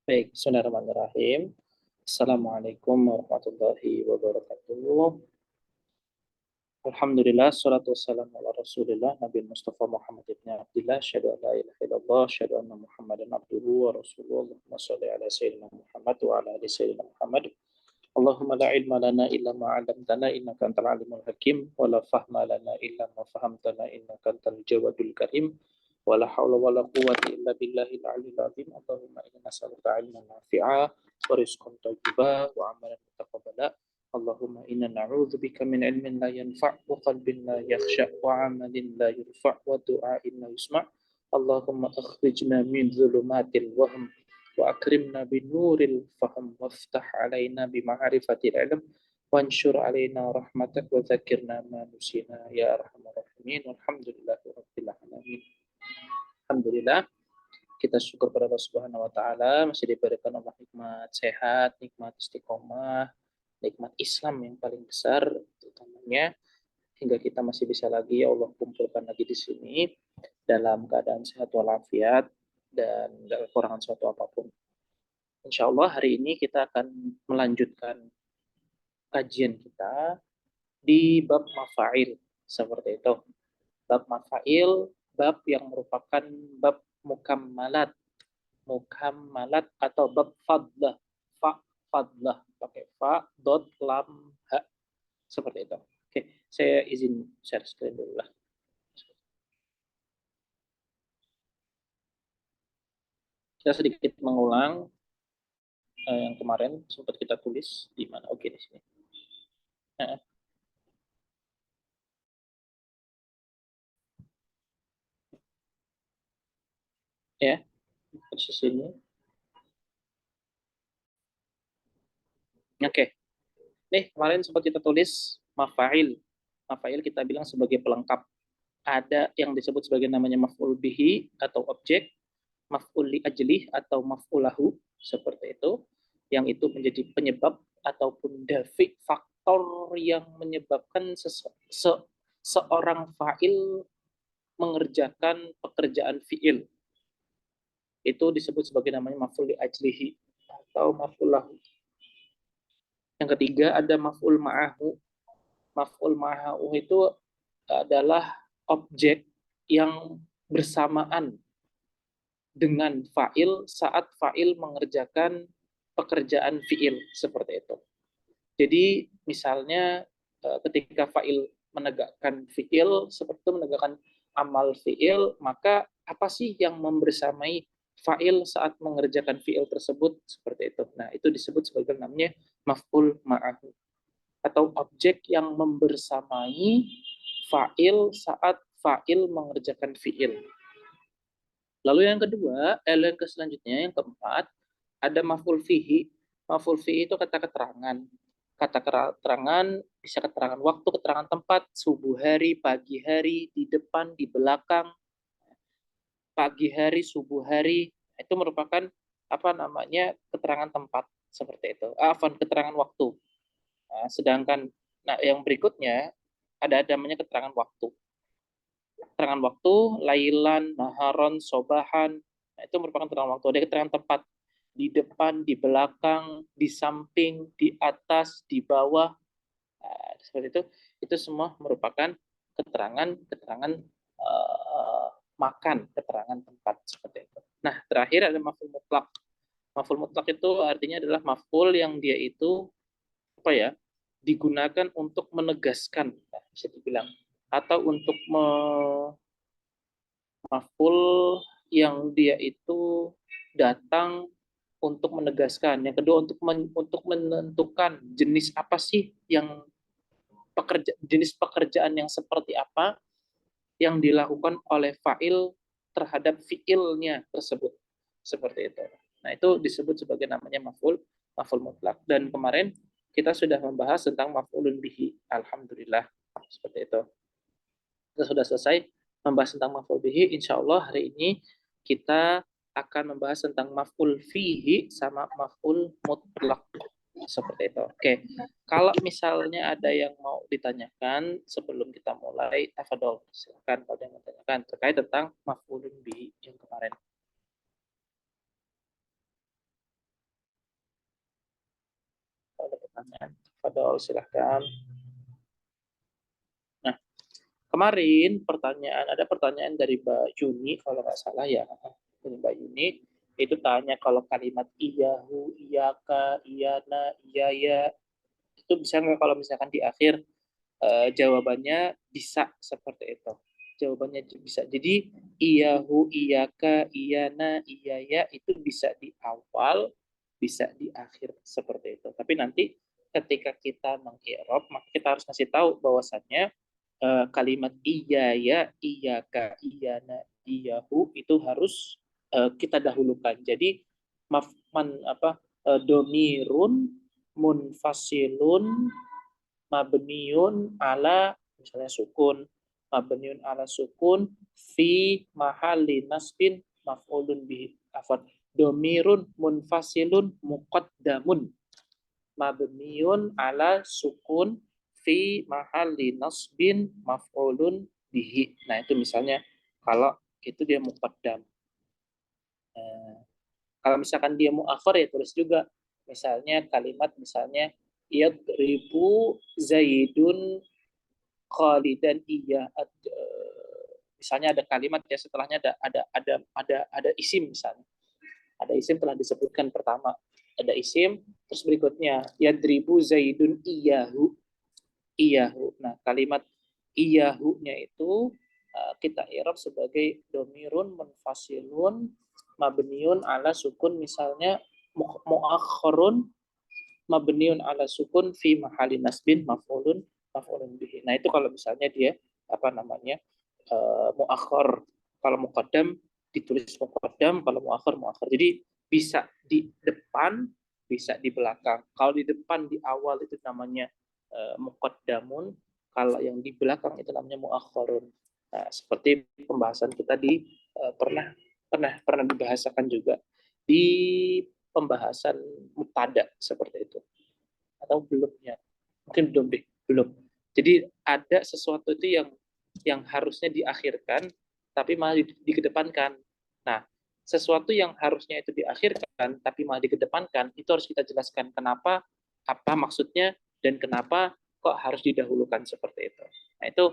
Baik, bismillahirrahmanirrahim. Assalamualaikum warahmatullahi wabarakatuh. Alhamdulillah, salatu wassalamu ala rasulillah, Nabi Mustafa Muhammad ibn Abdillah, syahadu an la ilaha illallah, syahadu anna Muhammadan abduhu wa rasuluh, Allahumma salli ala Sayyidina Muhammad wa ala ali Sayyidina Muhammad. Allahumma la ilma lana illa ma 'allamtana innaka antal alimul hakim wa la fahma lana illa ma fahamtana innaka antal jawadul karim wa la haula wa la quwwata illa billahil aliyyil azim. Allahumma inna nas'aluka 'ilman nafi'a wa rizqan thayyiban wa 'amalan mutaqabbala. Allahumma inna na'udzubika min 'ilmin la yanfa' wa qalbin la yakhsha' wa 'amalin la yurfa' wa du'a'in la yusma'. Allahumma akhrijna min dhulumatil wahm وأكرمنا بنور الفهم وافتح علينا بمعرفة العلم وانشر علينا رحمتك وذكرنا ما نسينا يا أرحم الراحمين والحمد لله رب العالمين. Alhamdulillah, kita syukur pada Allah Subhanahu wa taala masih diberikan Allah nikmat sehat, nikmat istiqomah, nikmat Islam yang paling besar utamanya hingga kita masih bisa lagi ya Allah kumpulkan lagi di sini dalam keadaan sehat walafiat dan tidak kekurangan suatu apapun. Insya Allah hari ini kita akan melanjutkan kajian kita di bab mafail seperti itu. Bab mafail, bab yang merupakan bab mukammalat, mukammalat atau bab fadlah, fadlah pakai fa dot lam ha seperti itu. Oke, saya izin share screen dulu lah. Kita sedikit mengulang yang kemarin sempat kita tulis di mana? Oke, di sini. Ya, di sini. Oke. Nih, kemarin sempat kita tulis mafail. Mafail kita bilang sebagai pelengkap. Ada yang disebut sebagai namanya maf'ul bihi atau objek, maf'ul li ajlih atau maf'ulahu, seperti itu. Yang itu menjadi penyebab ataupun dafi, faktor yang menyebabkan seorang fa'il mengerjakan pekerjaan fi'il. Itu disebut sebagai namanya maf'ul li ajlihi atau maf'ulahu. Yang ketiga ada maf'ul ma'ahu. Maf'ul ma'ahu itu adalah objek yang bersamaan dengan fa'il saat fa'il mengerjakan pekerjaan fi'il seperti itu. Jadi misalnya ketika fa'il menegakkan fi'il seperti itu, menegakkan amal fi'il, maka apa sih yang membersamai fa'il saat mengerjakan fi'il tersebut seperti itu. Nah, itu disebut sebagai namanya maf'ul ma'ahu atau objek yang membersamai fa'il saat fa'il mengerjakan fi'il. Lalu yang kedua, yang selanjutnya yang keempat, ada maf'ul fihi. Maf'ul fihi itu kata keterangan. Kata keterangan bisa keterangan waktu, keterangan tempat, subuh hari, pagi hari, di depan, di belakang, pagi hari, subuh hari. Itu merupakan apa namanya keterangan tempat seperti itu. Keterangan waktu. Nah, sedangkan yang berikutnya ada namanya keterangan waktu. Keterangan waktu, lailan, naharon, sobahan, nah, itu merupakan keterangan waktu. Ada keterangan tempat, di depan, di belakang, di samping, di atas, di bawah, nah, seperti itu semua merupakan keterangan makan, keterangan tempat seperti itu. Nah, terakhir ada maf'ul mutlak. Maf'ul mutlak itu artinya adalah maf'ul yang dia itu apa ya? Digunakan untuk menegaskan, bisa dibilang, atau untuk maf'ul yang dia itu datang untuk menegaskan. Yang kedua untuk menentukan jenis apa sih yang jenis pekerjaan yang seperti apa yang dilakukan oleh fa'il terhadap fi'ilnya tersebut. Seperti itu. Nah, itu disebut sebagai namanya maf'ul mutlak. Dan kemarin kita sudah membahas tentang maf'ulun bihi. Alhamdulillah. Seperti itu. Kita sudah selesai membahas tentang maf'ul bihi. Insya Allah hari ini kita akan membahas tentang maf'ul fihi sama maf'ul mutlak. Seperti itu. Oke. Kalau misalnya ada yang mau ditanyakan sebelum kita mulai, tafadhol. Silakan kalau ada yang mau ditanyakan terkait tentang maf'ulun bihi yang kemarin. tangan. Fadol, silahkan. Nah, kemarin ada pertanyaan dari Mbak Yuni, kalau nggak salah ya, dari Mbak Yuni, itu tanya kalau kalimat iyahu, iyaka, iyana, iyaya, itu bisa nggak kalau misalkan di akhir jawabannya bisa seperti itu. Jawabannya bisa. Jadi iyahu, iyaka, iyana, iyaya itu bisa di awal, bisa di akhir seperti itu. Tapi nanti ketika kita meng-i'rab, maka kita harus ngasih tahu bahwasannya kalimat iyaya, iyaka, iyana, iyahu itu harus kita dahulukan. Jadi domirun munfasilun mabniun ala misalnya sukun, mabniun ala sukun fi mahalli nasbin maf'ulun bihi, afwan, domirun munfasilun muqaddamun mabniun ala sukun fi mahalli nasbin maf'ulun bihi. Nah, itu misalnya kalau itu dia muqaddam. Kalau misalkan dia mu'akhir ya tulis juga. Misalnya kalimat misalnya yadribu Zaidun Khalidan iya. Misalnya ada kalimat ya setelahnya ada isim misalnya. Ada isim telah disebutkan pertama. Ada isim terus berikutnya yadribu Zaidun iyahu. Iyahu. Nah, kalimat iyahu-nya itu kita i'rab sebagai domirun munfasilun mabniun ala sukun, misalnya muakhirun mabniun ala sukun fi mahali nasbin maf'ulun bihi. Nah, itu kalau misalnya dia apa namanya muakhir. Kalau muqaddam ditulis muqaddam, kalau muakhir muakhir. Jadi bisa di depan, bisa di belakang. Kalau di depan di awal itu namanya muqaddamun, kalau yang di belakang itu namanya muakhirun. Nah, seperti pembahasan kita di pernah dibahasakan juga di pembahasan mutada seperti itu. Atau belum ya? Mungkin belum deh, belum. Jadi ada sesuatu itu yang harusnya diakhirkan tapi malah dikedepankan. Nah, sesuatu yang harusnya itu diakhirkan tapi malah dikedepankan, itu harus kita jelaskan kenapa, apa maksudnya, dan kenapa kok harus didahulukan seperti itu. Nah, itu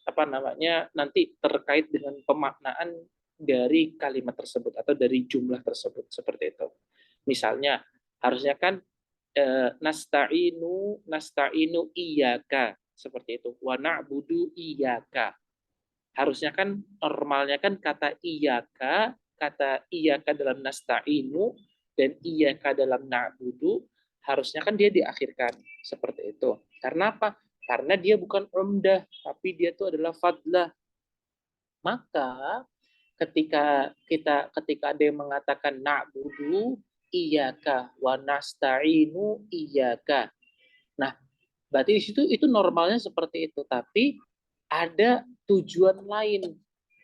apa namanya nanti terkait dengan pemaknaan dari kalimat tersebut atau dari jumlah tersebut seperti itu. Misalnya harusnya kan nasta'inu iyyaka seperti itu. Wa na'budu iyyaka. Harusnya kan normalnya kan kata iyyaka dalam nasta'inu dan iyyaka dalam na'budu harusnya kan dia diakhirkan seperti itu. Karena apa? Karena dia bukan umdah, tapi dia itu adalah fadlah. Maka ketika ada yang mengatakan na'budu iyyaka wa nasta'inu iyyaka. Nah, berarti di situ itu normalnya seperti itu, tapi ada tujuan lain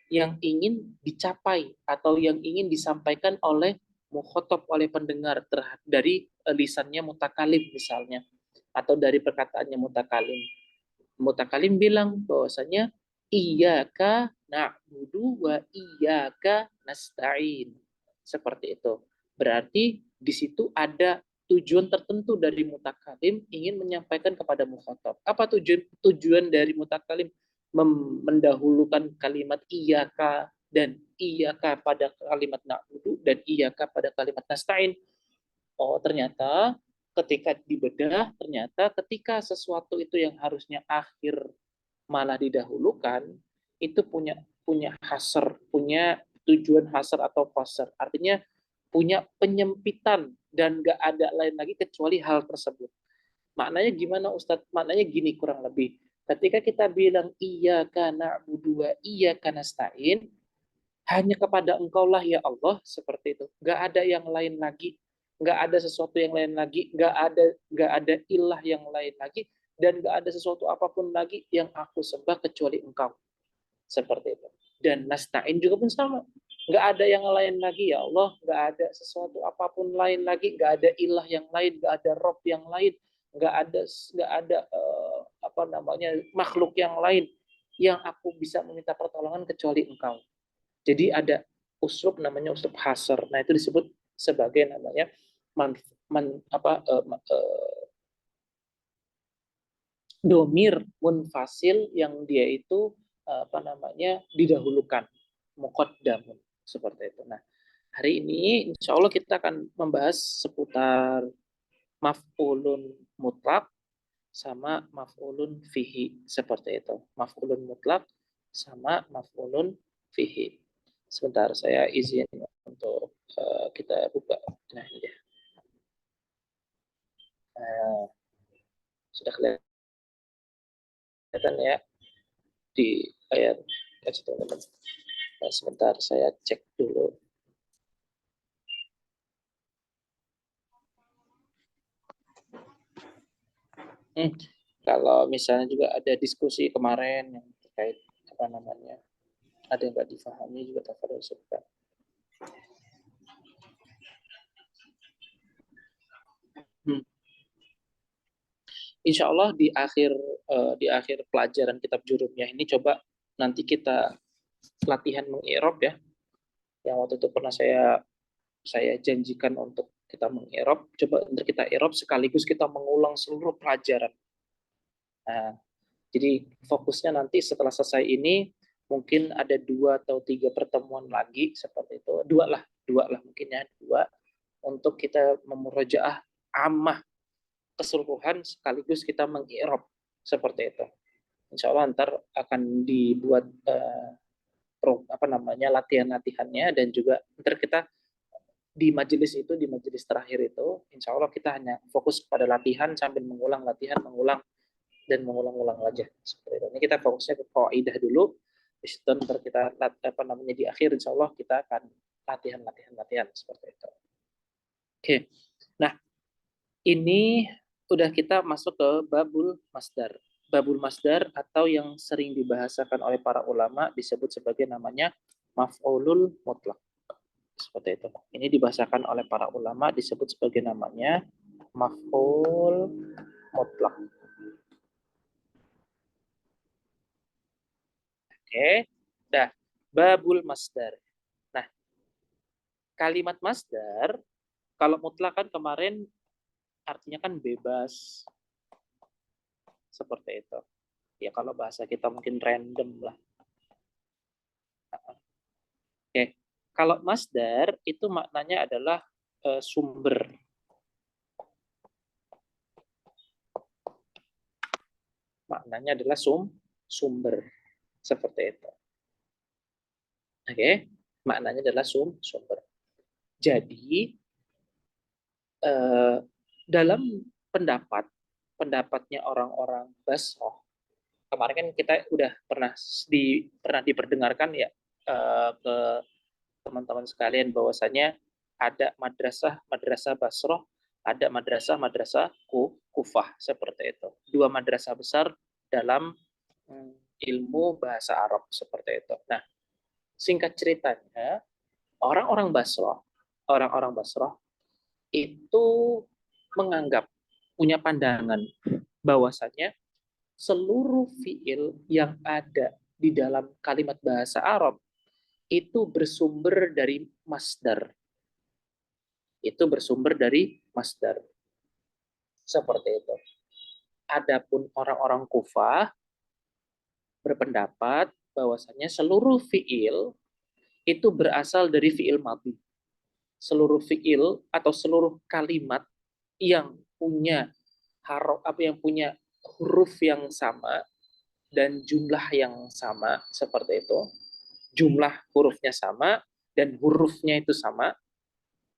yang ingin dicapai atau yang ingin disampaikan oleh mukhotob, oleh pendengar dari lisannya mutakalim misalnya, atau dari perkataannya mutakalim. Mutakalim bilang bahwasanya iyyaka na'budu wa iyyaka nasta'in. Seperti itu. Berarti di situ ada tujuan tertentu dari mutakalim ingin menyampaikan kepada mukhatab. Apa tujuan dari mutakalim mendahulukan kalimat iyyaka dan iyyaka pada kalimat na'budu dan iyyaka pada kalimat nasta'in? Oh, ternyata ketika dibedah, ternyata ketika sesuatu itu yang harusnya akhir malah didahulukan, itu punya hasar, punya tujuan hasar atau qasar. Artinya punya penyempitan dan gak ada lain lagi kecuali hal tersebut. Maknanya gimana Ustadz? Maknanya gini kurang lebih. Ketika kita bilang iyyaka na'budu wa iyyaka nasta'in, hanya kepada Engkau lah ya Allah, seperti itu. Gak ada yang lain lagi, gak ada sesuatu yang lain lagi, gak ada ilah yang lain lagi, dan gak ada sesuatu apapun lagi yang aku sembah kecuali Engkau, seperti itu. Dan nasta'in juga pun sama, gak ada yang lain lagi ya Allah, gak ada sesuatu apapun lain lagi, gak ada ilah yang lain, gak ada rob yang lain, gak ada apa namanya makhluk yang lain yang aku bisa meminta pertolongan kecuali Engkau. Jadi ada uslub namanya uslub hasr. Nah, itu disebut sebagai namanya man, man, apa, domir munfasil yang dia itu apa namanya didahulukan, muqaddamun, seperti itu. Nah, hari ini insya Allah kita akan membahas seputar maf'ulun mutlak sama maf'ulun fihi, seperti itu. Maf'ulun mutlak sama maf'ulun fihi. Sebentar, saya izin untuk kita buka. Nah, ini dia. Nah, sudah kelihatan ya di layar. Nah, sebentar, saya cek dulu. Kalau misalnya juga ada diskusi kemarin yang terkait apa namanya, ada yang nggak difahami juga tafadhol sebutkan. Insya Allah di akhir pelajaran kitab Jurumiyah ini coba nanti kita latihan mengirob ya. Yang waktu itu pernah saya janjikan untuk kita mengirob. Coba untuk kita irob sekaligus kita mengulang seluruh pelajaran. Nah, jadi fokusnya nanti setelah selesai ini mungkin ada 2 atau 3 pertemuan lagi seperti itu. Dua lah mungkin ya, 2 untuk kita memurojaah ammah keseluruhan sekaligus kita mengirob seperti itu. Insya Allah ntar akan dibuat apa namanya latihan-latihannya, dan juga ntar kita di majelis terakhir itu, insya Allah kita hanya fokus pada latihan sambil mengulang latihan, mengulang dan mengulang-ulang aja seperti itu. Ini kita fokusnya ke kaidah dulu, dan ntar kita apa namanya di akhir insya Allah kita akan latihan seperti itu. Oke, nah ini udah kita masuk ke babul masdar. Babul masdar atau yang sering dibahasakan oleh para ulama disebut sebagai namanya maf'ulul mutlak. Seperti itu. Ini dibahasakan oleh para ulama disebut sebagai namanya maf'ul mutlak. Oke. Dah, babul masdar. Nah, kalimat masdar kalau mutlak kan kemarin artinya kan bebas. Seperti itu. Ya kalau bahasa kita mungkin random lah. Oke. Kalau masdar itu maknanya adalah sumber. Maknanya adalah sumber. Seperti itu. Oke. Maknanya adalah sumber. Jadi dalam pendapatnya orang-orang Basroh, kemarin kan kita udah pernah diperdengarkan ya ke teman-teman sekalian bahwasanya ada madrasah Basroh, ada madrasah Kufah, seperti itu. 2 madrasah besar dalam ilmu bahasa Arab seperti itu. Nah, singkat ceritanya orang-orang Basroh itu menganggap, punya pandangan bahwasanya seluruh fiil yang ada di dalam kalimat bahasa Arab itu bersumber dari masdar. Itu bersumber dari masdar. Seperti itu. Adapun orang-orang Kufah berpendapat bahwasanya seluruh fiil itu berasal dari fiil madhi. Seluruh fiil atau seluruh kalimat yang punya yang punya huruf yang sama dan jumlah yang sama, seperti itu. Jumlah hurufnya sama dan hurufnya itu sama,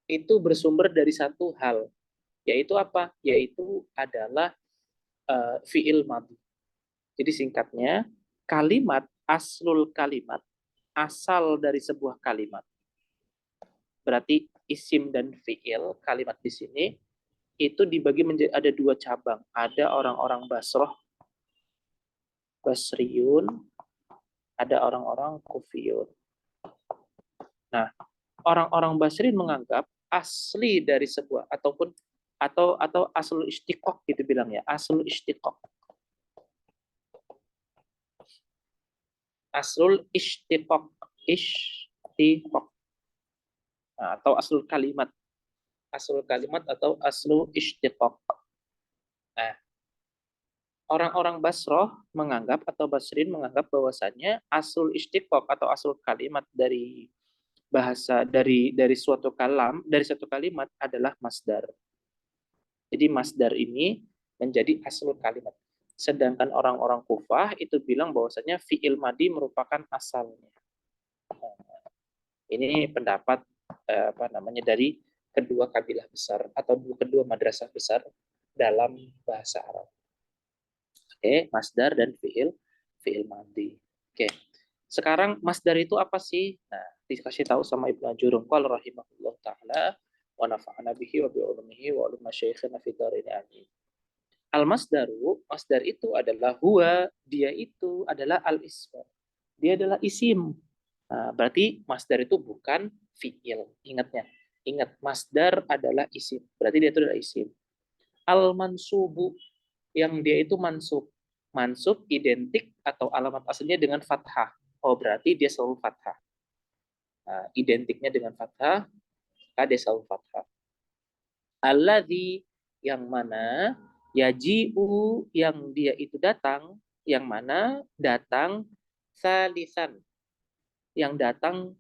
itu bersumber dari satu hal, yaitu apa? Yaitu adalah fiil madhi. Jadi singkatnya, kalimat, asal dari sebuah kalimat. Berarti isim dan fiil, kalimat di sini itu dibagi menjadi ada 2 cabang. Ada orang-orang Basroh, Basriyun, ada orang-orang Kufiyun. Nah, orang-orang Basriin menganggap asli dari sebuah atau aslul istiqaq gitu bilang ya, aslul istiqaq. Aslul istiqaq, nah, atau aslul kalimat. Aslul kalimat atau aslul istiqaq. Nah, Orang-orang Basroh menganggap atau Basrin menganggap bahwasannya asul istiqaq atau asul kalimat dari bahasa dari suatu suatu kalimat adalah masdar. Jadi masdar ini menjadi asul kalimat. Sedangkan orang-orang Kufah itu bilang bahwasanya fi'il madi merupakan asalnya. Ini pendapat apa namanya dari kedua kabilah besar atau kedua madrasah besar dalam bahasa Arab. Oke, masdar dan fi'il madi. Oke. Sekarang masdar itu apa sih? Nah, dikasih tahu sama Ibnu Ajurum qala rahimahullah taala wa nafa'ana bihi wa bi ulumihi wa ulum masyayikhina fi dharin amin. Al masdaru, masdar itu adalah huwa, dia itu adalah al ism. Dia adalah isim. Nah, berarti masdar itu bukan fi'il. Ingatnya. Ingat, masdar adalah isim. Berarti dia itu adalah isim. Al mansubu, yang dia itu mansub. Mansub identik atau alamat aslinya dengan fathah. Oh, berarti dia selalu fathah. Nah, identiknya dengan fathah, maka dia selalu fathah. Alladzi, yang mana, yaji'u, yang dia itu datang, yang mana datang salisan, yang datang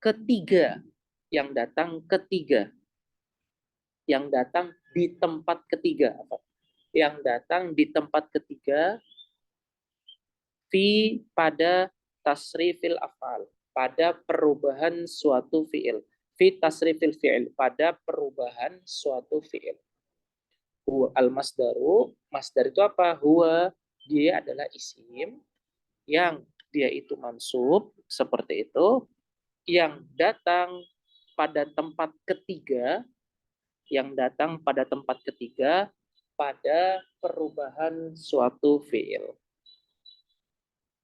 ketiga, yang datang ketiga, yang datang di tempat ketiga, yang datang di tempat ketiga, pada tasrifil afal, pada perubahan suatu fiil, fi tasrifil fiil, pada perubahan suatu fiil. Al masdaru, masdar itu apa? Huwa, dia adalah isim yang dia itu mansub seperti itu, yang datang pada tempat ketiga, yang datang pada tempat ketiga pada perubahan suatu fiil.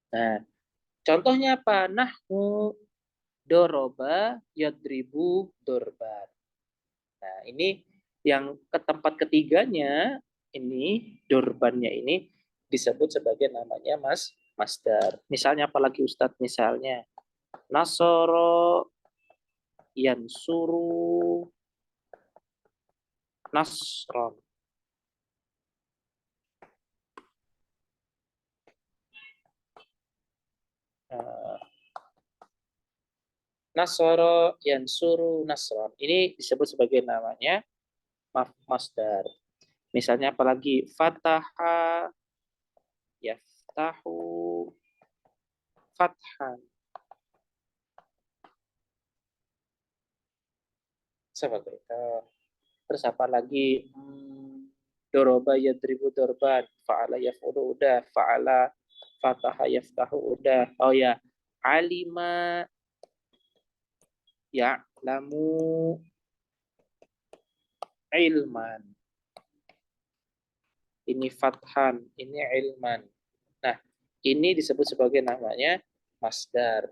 Nah, contohnya apa? Nahnu doroba yadribu dorban. Nah, ini yang ke tempat ketiganya, ini dorbannya ini disebut sebagai namanya masdar. Misalnya apalagi Ustadz? Misalnya nasoro yansuru nasron. Nasoro yansuru nasron. Ini disebut sebagai namanya masdar. Misalnya apalagi fataha yaftahu fathan. Seperti itu. Terus apa lagi? Doroba yadribu dorban. Fa'ala yaf'ulu udah. Fa'ala fataha yaftahu udah. Oh ya. Alima ya'lamu ilman. Ini fathan, ini ilman. Nah, ini disebut sebagai namanya masdar.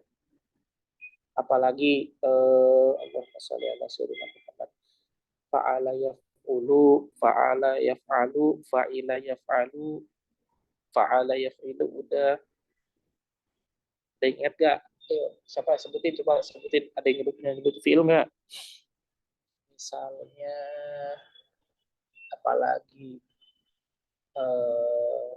Apalagi Allahumma sholli ala sayyidina Muhammad. Fa'ala yaf'ulu, fa'ala yaf'alu, fa'ila yaf'alu, fa'ala yaf'ilu udah. Ada yang ingat gak? Siapa sebutin, coba sebutin. Ada yang nyebut film gak? Misalnya apalagi eh,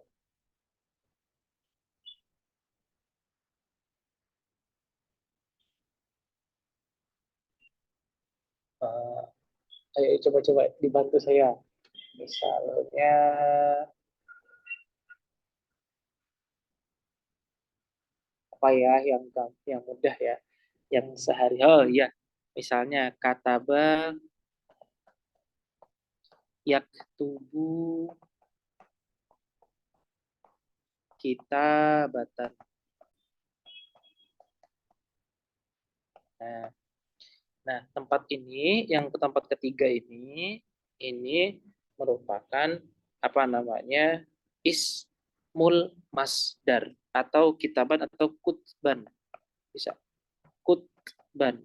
ayo coba-coba dibantu saya. Misalnya apa ya yang mudah ya, yang sehari. Oh iya, misalnya kataba yaktubu kitabatan. Nah, nah tempat ini yang ke tempat ketiga ini merupakan apa namanya ismul masdar atau kitaban atau kutban, bisa kutban.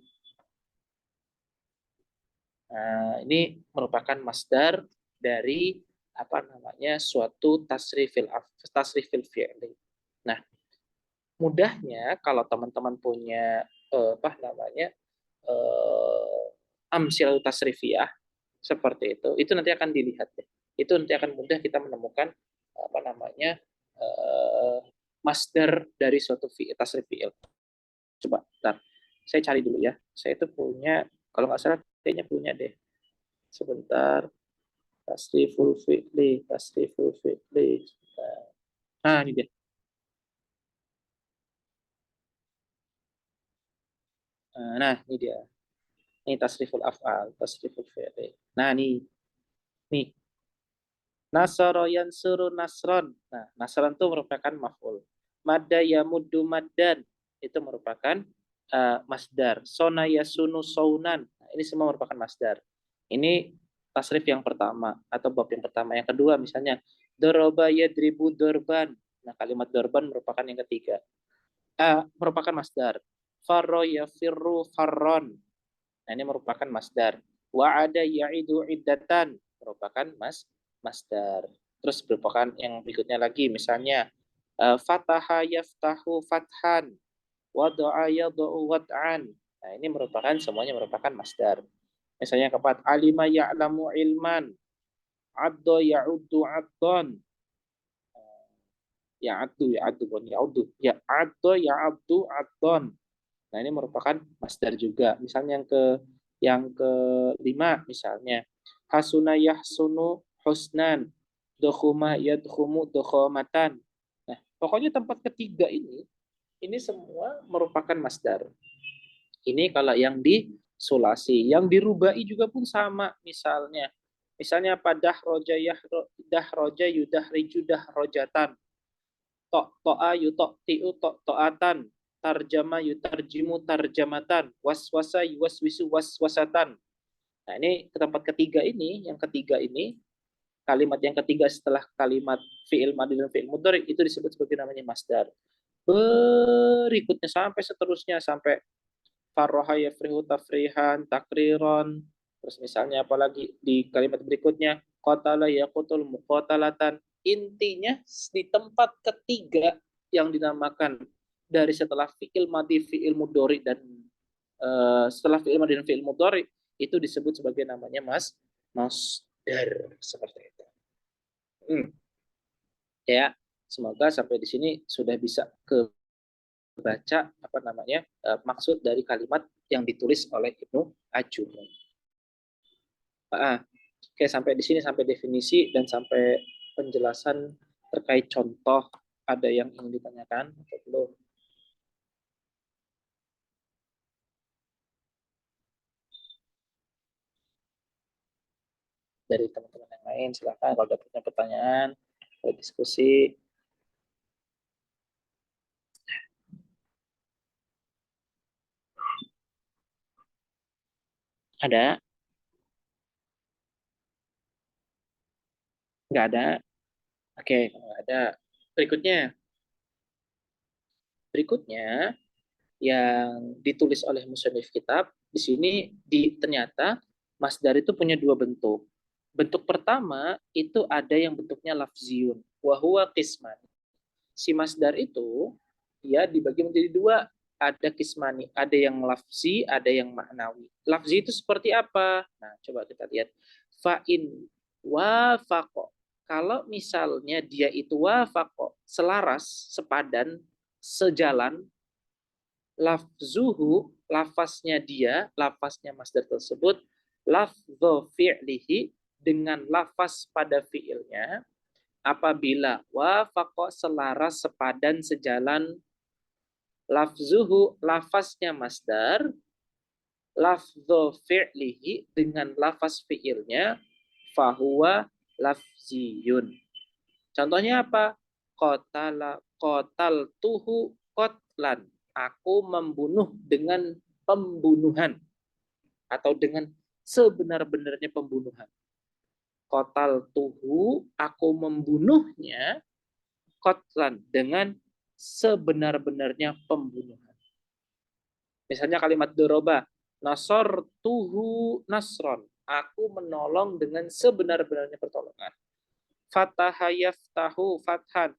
Nah, ini merupakan masdar dari apa namanya suatu tasrifil fi'li. Nah, mudahnya kalau teman-teman punya apa namanya amsil tasrifiyah seperti itu nanti akan dilihat deh. itu nanti akan mudah kita menemukan apa namanya masdar dari suatu fi'il, tasrif fi'il. Coba, bentar. Saya cari dulu ya. Saya itu punya, kalau nggak salah kayaknya punya deh. Sebentar. Tasriful fi'li. Ah, ini dia. Nah, ini dia. Ini tasriful af'al, tasriful fi'li. Nah, nih. Nasara yansuru nasron. Nah, nasron itu merupakan maf'ul. Madda yamuddu maddan itu merupakan masdar. Sona yasunu saunan. Nah, ini semua merupakan masdar. Ini tasrif yang pertama atau bab yang pertama. Yang kedua misalnya doroba yadribu dorban. Nah, kalimat dorban merupakan yang ketiga. Merupakan masdar. Farro yafirru farron. Nah, ini merupakan masdar. Wa'ada ya'idu iddatan merupakan masdar. Terus merupakan yang berikutnya lagi, misalnya fataha yaftahu fathan, wada'a yada'u wad'an. Nah, ini merupakan semuanya merupakan masdar. Misalnya keempat, alima ya'lamu ilman, addo ya'uddu addon. Ya'addu ya'uddu. Ya'addo ya'abdu addon. Nah, ini merupakan masdar juga. Misalnya yang kelima misalnya hasuna yahsunu husnan, dokhuma yadkhumu dokhomatan. Nah, pokoknya tempat ketiga ini semua merupakan masdar. Ini kalau yang disulasi, yang dirubai juga pun sama. Misalnya pada roja dah roja yudah rijudah rojatan, tok toa yutok tiu tok toatan, tarjama yutarjimu tarjamatan, waswasa yuwaswisu waswasatan. Nah, ini ke tempat ketiga ini, yang ketiga ini, kalimat yang ketiga setelah kalimat fi'il madhi dan fi'il mudhari itu disebut sebagai namanya masdar. Berikutnya sampai seterusnya sampai farroha yafrihu tafrihan takriron. Terus misalnya apalagi di kalimat berikutnya qatala yaqutul muqatalatan. Intinya di tempat ketiga yang dinamakan dari setelah fi'il madhi fi'il mudhari dan setelah fi'il madhi dan fi'il mudhari itu disebut sebagai namanya masdar seperti itu. Ya, semoga sampai di sini sudah bisa kebaca apa namanya maksud dari kalimat yang ditulis oleh Ibnu Ajurri. Oke, sampai di sini sampai definisi dan sampai penjelasan terkait contoh, ada yang ingin ditanyakan atau belum? Dari teman-teman yang lain silakan kalau ada punya pertanyaan, ada diskusi. Ada? Nggak ada? Oke, nggak ada. Berikutnya, berikutnya yang ditulis oleh musannif kitab di sini ternyata masdar itu punya dua bentuk. Bentuk pertama itu ada yang bentuknya lafziun, wa huwa qisman. Si masdar itu ya dibagi menjadi dua, ada kismani, ada yang lafzi, ada yang maknawi. Lafzi itu seperti apa? Nah, coba kita lihat. Fa'in wafaqo. Kalau misalnya dia itu wafaqo, selaras, sepadan, sejalan, lafzuhu, lafaznya masdar tersebut, lafzo fi'lihi, dengan lafaz pada fi'ilnya, apabila wafaqo, selaras, sepadan, sejalan, lafzuhu, lafaznya masdar, lafzo fi'lihi, dengan lafaz fi'ilnya, fahuwa lafziyun. Contohnya apa? Kotal tuhu kotlan. Aku membunuh dengan pembunuhan. Atau dengan sebenar-benarnya pembunuhan. Kotal tuhu, aku membunuhnya, kotlan, dengan sebenar-benarnya pembunuhan. Misalnya kalimat doroba, nasor tuhu nasron. Aku menolong dengan sebenar-benarnya pertolongan. Fataha yaftahu fathan.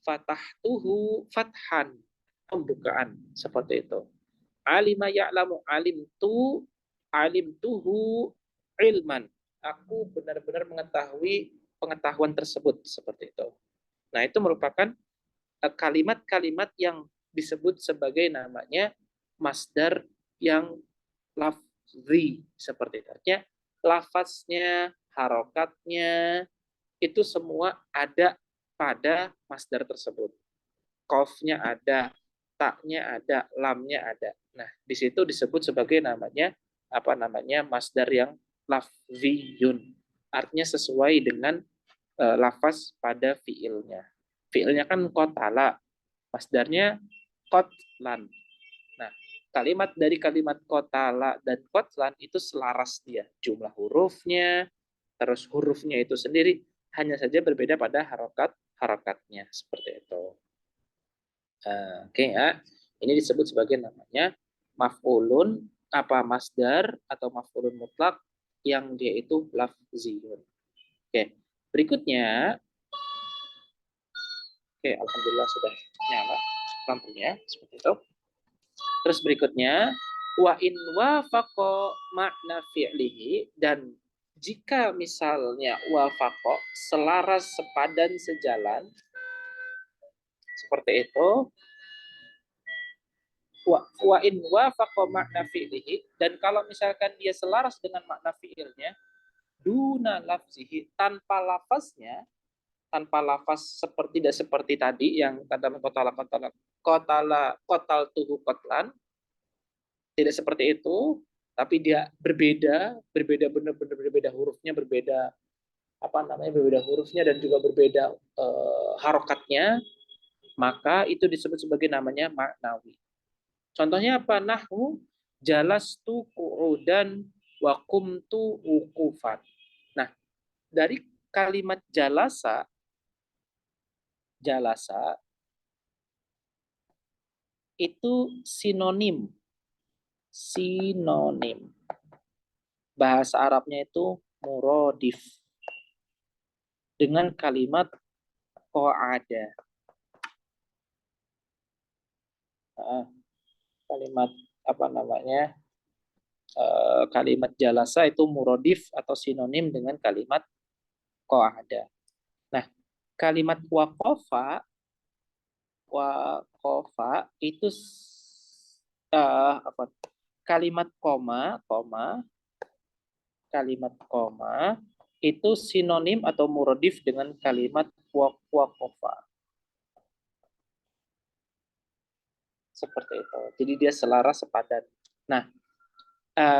Fatahtuhu fathan. Pembukaan. Seperti itu. Alima ya'lamu, alimtuhu ilman. Aku benar-benar mengetahui pengetahuan tersebut, seperti itu. Nah, itu merupakan kalimat-kalimat yang disebut sebagai namanya masdar yang lafzi, seperti itu. Artinya lafaznya, harokatnya, itu semua ada pada masdar tersebut. Qafnya ada, taknya ada, lamnya ada. Nah, di situ disebut sebagai namanya apa namanya masdar yang lafziyun. Artinya sesuai dengan lafaz pada fiilnya. Fiilnya kan qatala, masdarnya qatlan. Nah, kalimat dari kalimat qatala dan qatlan itu selaras dia. Jumlah hurufnya, terus hurufnya itu sendiri hanya saja berbeda pada harokat-harokatnya. Seperti itu. Oke ya, ini disebut sebagai namanya maf'ulun apa masdar atau maf'ulun mutlak yang dia itu lafziyun. Oke, berikutnya, oke, alhamdulillah sudah nyala lampunya seperti itu. Terus berikutnya, wa in wafaqa makna fi'lihi, dan jika misalnya wafaqa selaras sepadan sejalan seperti itu, wa in wafaqa makna fi'lihi, dan kalau misalkan dia selaras dengan makna fi'ilnya duna lafzihi, tanpa lafaznya, tanpa lafaz seperti tidak seperti tadi yang kata kotal tuhu kotlan, tidak seperti itu, tapi dia berbeda benar-benar berbeda hurufnya, berbeda apa namanya, berbeda hurufnya dan juga berbeda harokatnya, maka itu disebut sebagai namanya maknawi. Contohnya apa? Nahwu jalastu qu'udan wa qumtu wukufan. Nah, dari kalimat jalasa itu sinonim. Sinonim. Bahasa Arabnya itu murodif dengan kalimat qa'ada. Kalimat apa namanya? Kalimat jalasa itu murodif atau sinonim dengan kalimat qa'ada. Nah, kalimat waqafa itu apa? Kalimat koma itu sinonim atau murodif dengan kalimat waqafa. Seperti itu. Jadi dia selaras sepadan. Nah,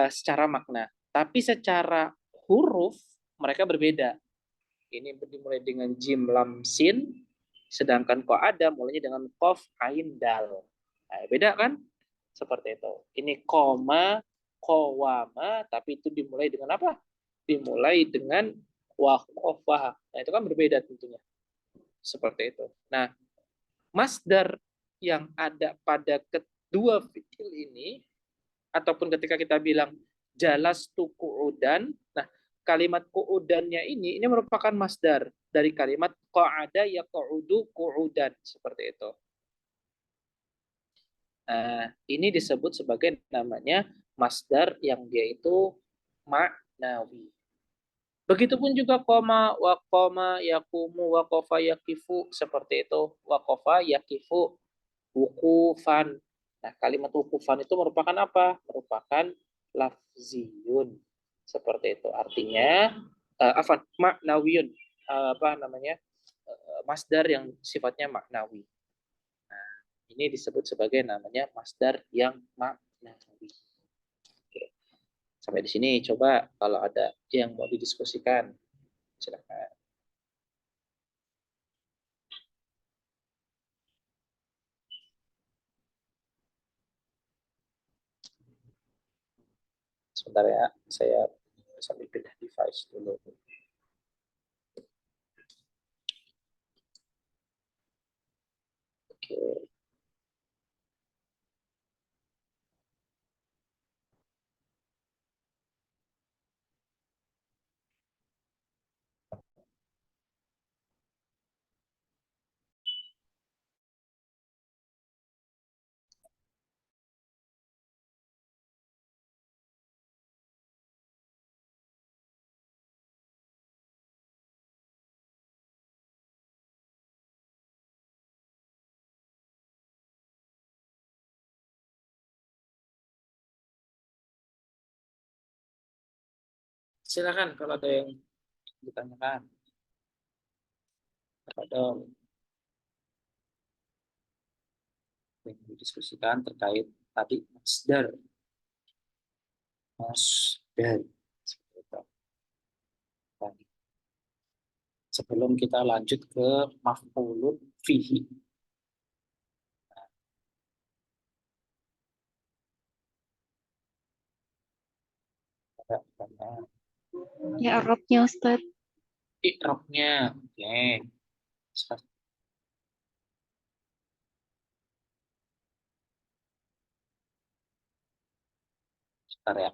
secara makna, tapi secara huruf mereka berbeda. Ini dimulai dengan jim lam sin, sedangkan ko ada mulainya dengan kof ain dal. Nah, beda kan? Seperti itu. Ini koma, kowama, tapi itu dimulai dengan apa? Dimulai dengan waqafah. Nah, itu kan berbeda tentunya. Seperti itu. Nah, masdar yang ada pada kedua fi'il ini, ataupun ketika kita bilang jalas tu qu'udan, nah kalimat qu'udannya ini merupakan masdar dari kalimat qa'ada yaq'udu qu'udan, seperti itu. Nah, ini disebut sebagai namanya masdar yang dia itu maknawi. Begitupun juga koma, waqoma, yakumu, waqafa, yakifu, seperti itu. Waqafa, yakifu, wukufan. Nah, kalimat wukufan itu merupakan apa? Merupakan lafziyun. Seperti itu. Artinya, maknawiyun. Apa namanya? Masdar yang sifatnya maknawi. Nah, ini disebut sebagai namanya masdar yang maknawi. Oke. Sampai di sini coba kalau ada yang mau didiskusikan, silakan. Sebentar ya, saya sambil pindah device dulu. Oke. Silakan kalau ada yang ditanyakan. Ada yang didiskusikan terkait tadi masdar. Masdar. Seperti itu. Dan sebelum kita lanjut ke maf'ulun fihi. Ada pertanyaan. Ya, Arabnya Ustaz. I'rabnya. Oke. Sebentar ya.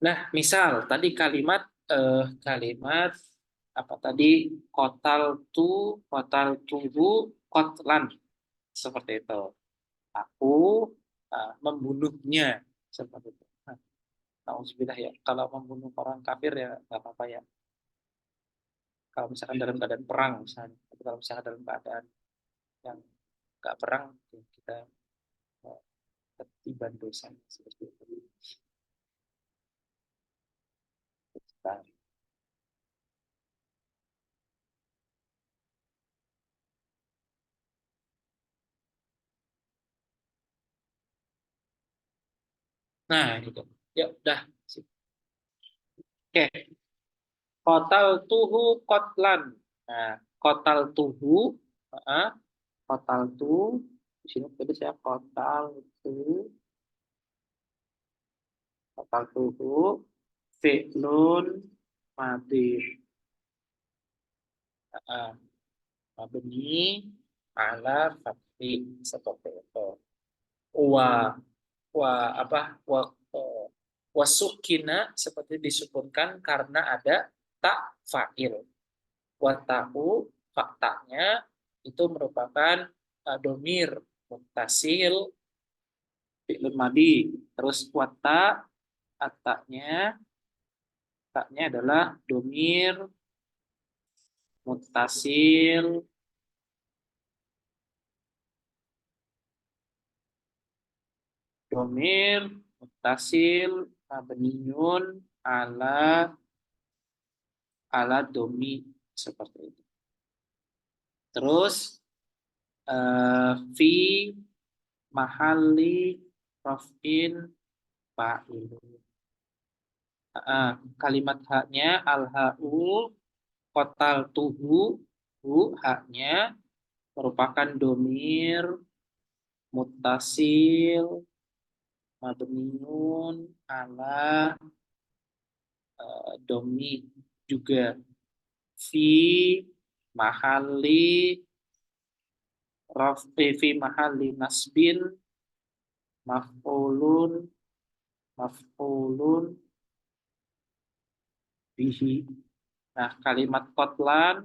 Nah, misal tadi kalimat apa tadi, kotal tuhu kotlan, seperti itu. Aku membunuhnya, seperti itu. Nah, nauzubillah ya. Kalau membunuh orang kafir ya nggak apa-apa ya. Kalau misalkan dalam keadaan perang misalnya, tapi kalau misalkan dalam keadaan yang nggak perang, ya kita ketiban dosa seperti itu. Nah, ini tuh. Ya udah. Oke, kotal tuhu kotlan. Nah, kotal tuhu, kotal tu, di sini tadi saya kotal tuhu, fi'lun madi, mabni ala fathi, seperti itu. Wa wa apa wa wasukina, seperti disebutkan karena ada tak fa'il. Wa ta'u, faktanya itu merupakan domir muttasil fi'lun madi. Terus wata, taknya adalah domir muttasil domir muttasil mabniun ala domi, seperti itu. Terus fi mahali rafin fa'ilun. Kalimat haknya al-ha'u kotal tuhu, haknya merupakan domir muttasil mabniun ala domi juga fi mahali fi mahali nasbin maf'ulun bihi. Nah, kalimat kotlan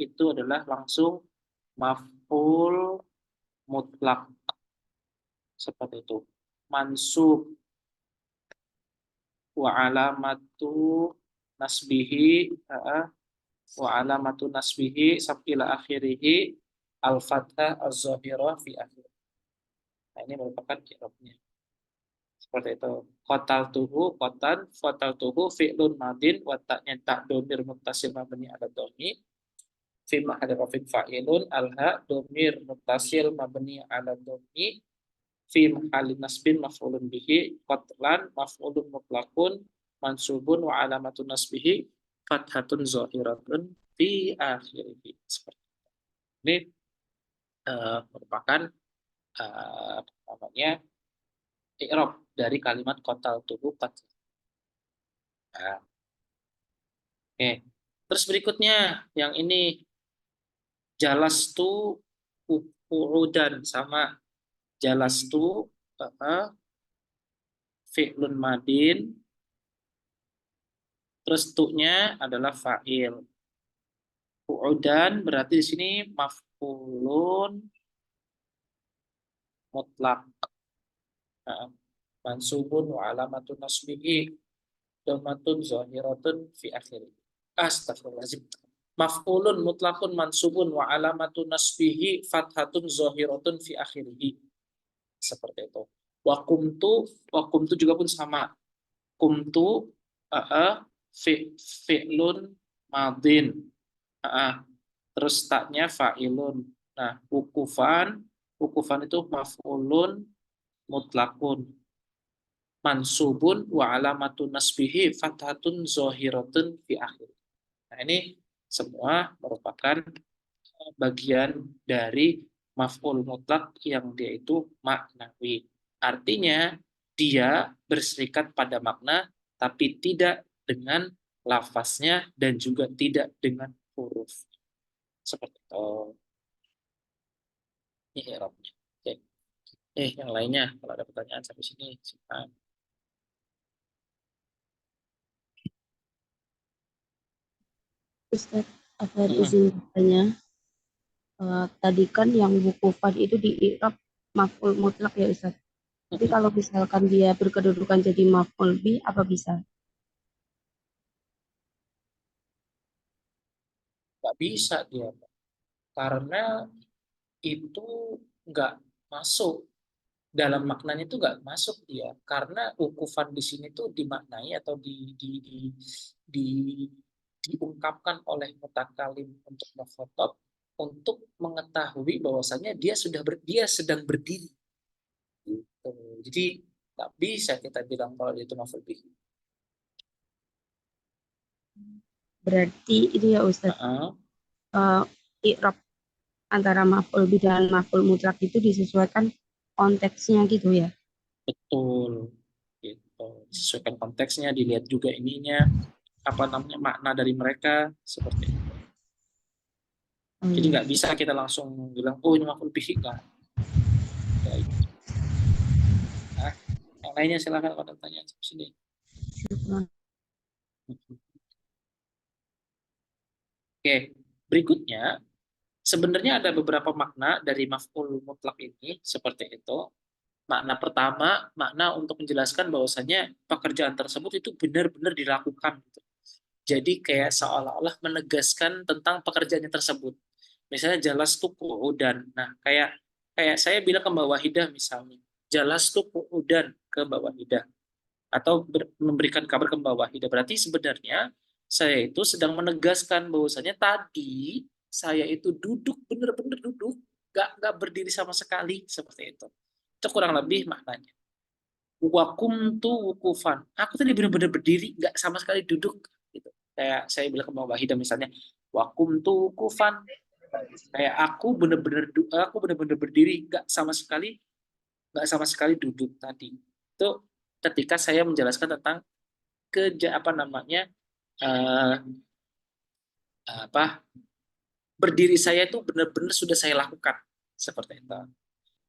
itu adalah langsung maf'ul mutlak, seperti itu. Mansub wa alamatu nasbihi sabila akhirihi al-fathah az-zahirah fi akhir. Nah, ini merupakan kirobnya. Seperti itu. Kotal tuhu fi'lun madin wa ta'nya tak domir muttasil mabni ala domi fi mahali rafin fa'ilun alha domir muttasil mabni ala domi fi mahali nasbin maf'ulun bihi qatlan maf'ulun mutlaqun mansubun wa alamatun nasbihi fathatun zahiratun fi akhirih. Seperti itu. Ini merupakan namanya i'rab dari kalimat kotal tubuh qatl. Nah, oke. Terus berikutnya yang ini jalastu qu'udan, sama jalastu fi'lun madin, terus tu'nya adalah fa'il. Qu'udan berarti di sini maf'ulun mutlak. Mansubun wa alamatun nasbihi dhamatun zahiratun fi akhirih. Astagfirullahaladzim. Maf'ulun mutlakun mansubun wa alamatun nasbihi fathatun zahiratun fi akhirih. seperti itu. Wa kumtu juga pun sama. Kumtu fi'lun madin. Terus taknya fa'ilun. Nah, wukufan itu maf'ulun mutlakun. Mansubun wa alamatun nasbihi fathatun zohiratun fi akhir. Nah, ini semua merupakan bagian dari maf'ul mutlak yang dia itu maknawi. Artinya, dia berserikat pada makna, tapi tidak dengan lafaznya dan juga tidak dengan huruf. Seperti itu. Ini i'rabnya. Oke. Yang lainnya, kalau ada pertanyaan sampai sini, silakan. Ustaz, apa izin bertanya? Tadi kan yang wukufan itu di i'rab maf'ul mutlak ya Ustaz. Tapi kalau misalkan dia berkedudukan jadi maf'ul bih, apa bisa? Nggak bisa dia, karena itu nggak masuk dalam maknanya, itu nggak masuk dia, karena wukufan di sini tuh dimaknai atau di diungkapkan oleh mutakalim untuk mukhatab untuk mengetahui bahwasanya dia sedang berdiri gitu. Jadi nggak bisa kita bilang kalau itu maf'ul bih. Berarti itu ya Ustaz, i'rab antara maf'ul bih dan maf'ul mutlak itu disesuaikan konteksnya gitu ya. Betul gitu. Sesuaikan konteksnya, dilihat juga ininya apa namanya makna dari mereka seperti itu. Jadi nggak bisa kita langsung bilang oh ini maf'ul bih, nggak. Nah, yang lainnya silakan kalau ada pertanyaan sampai sini. Oke, berikutnya sebenarnya ada beberapa makna dari maf'ul mutlak ini seperti itu. Makna pertama, makna untuk menjelaskan bahwasanya pekerjaan tersebut itu benar-benar dilakukan gitu. Jadi kayak seolah-olah menegaskan tentang pekerjaannya tersebut. Misalnya jalas tuh qu'udan. Nah, kayak kayak saya bilang ke Mbak Wahidah misalnya, jalas tuh qu'udan ke Mbak Wahidah atau memberikan kabar ke Mbak Wahidah. Berarti sebenarnya saya itu sedang menegaskan bahwasanya tadi saya itu duduk, benar-benar duduk, nggak berdiri sama sekali seperti itu. Itu kurang lebih maknanya. Wakum tuh wukufan. Aku tadi benar-benar berdiri, nggak sama sekali duduk. Gitu. Kayak saya bilang ke Mbak Wahidah misalnya, wakum tuh wukufan. Kayak aku benar-benar berdiri, nggak sama sekali duduk tadi. Itu ketika saya menjelaskan tentang apa namanya uh, apa berdiri saya itu benar-benar sudah saya lakukan seperti itu.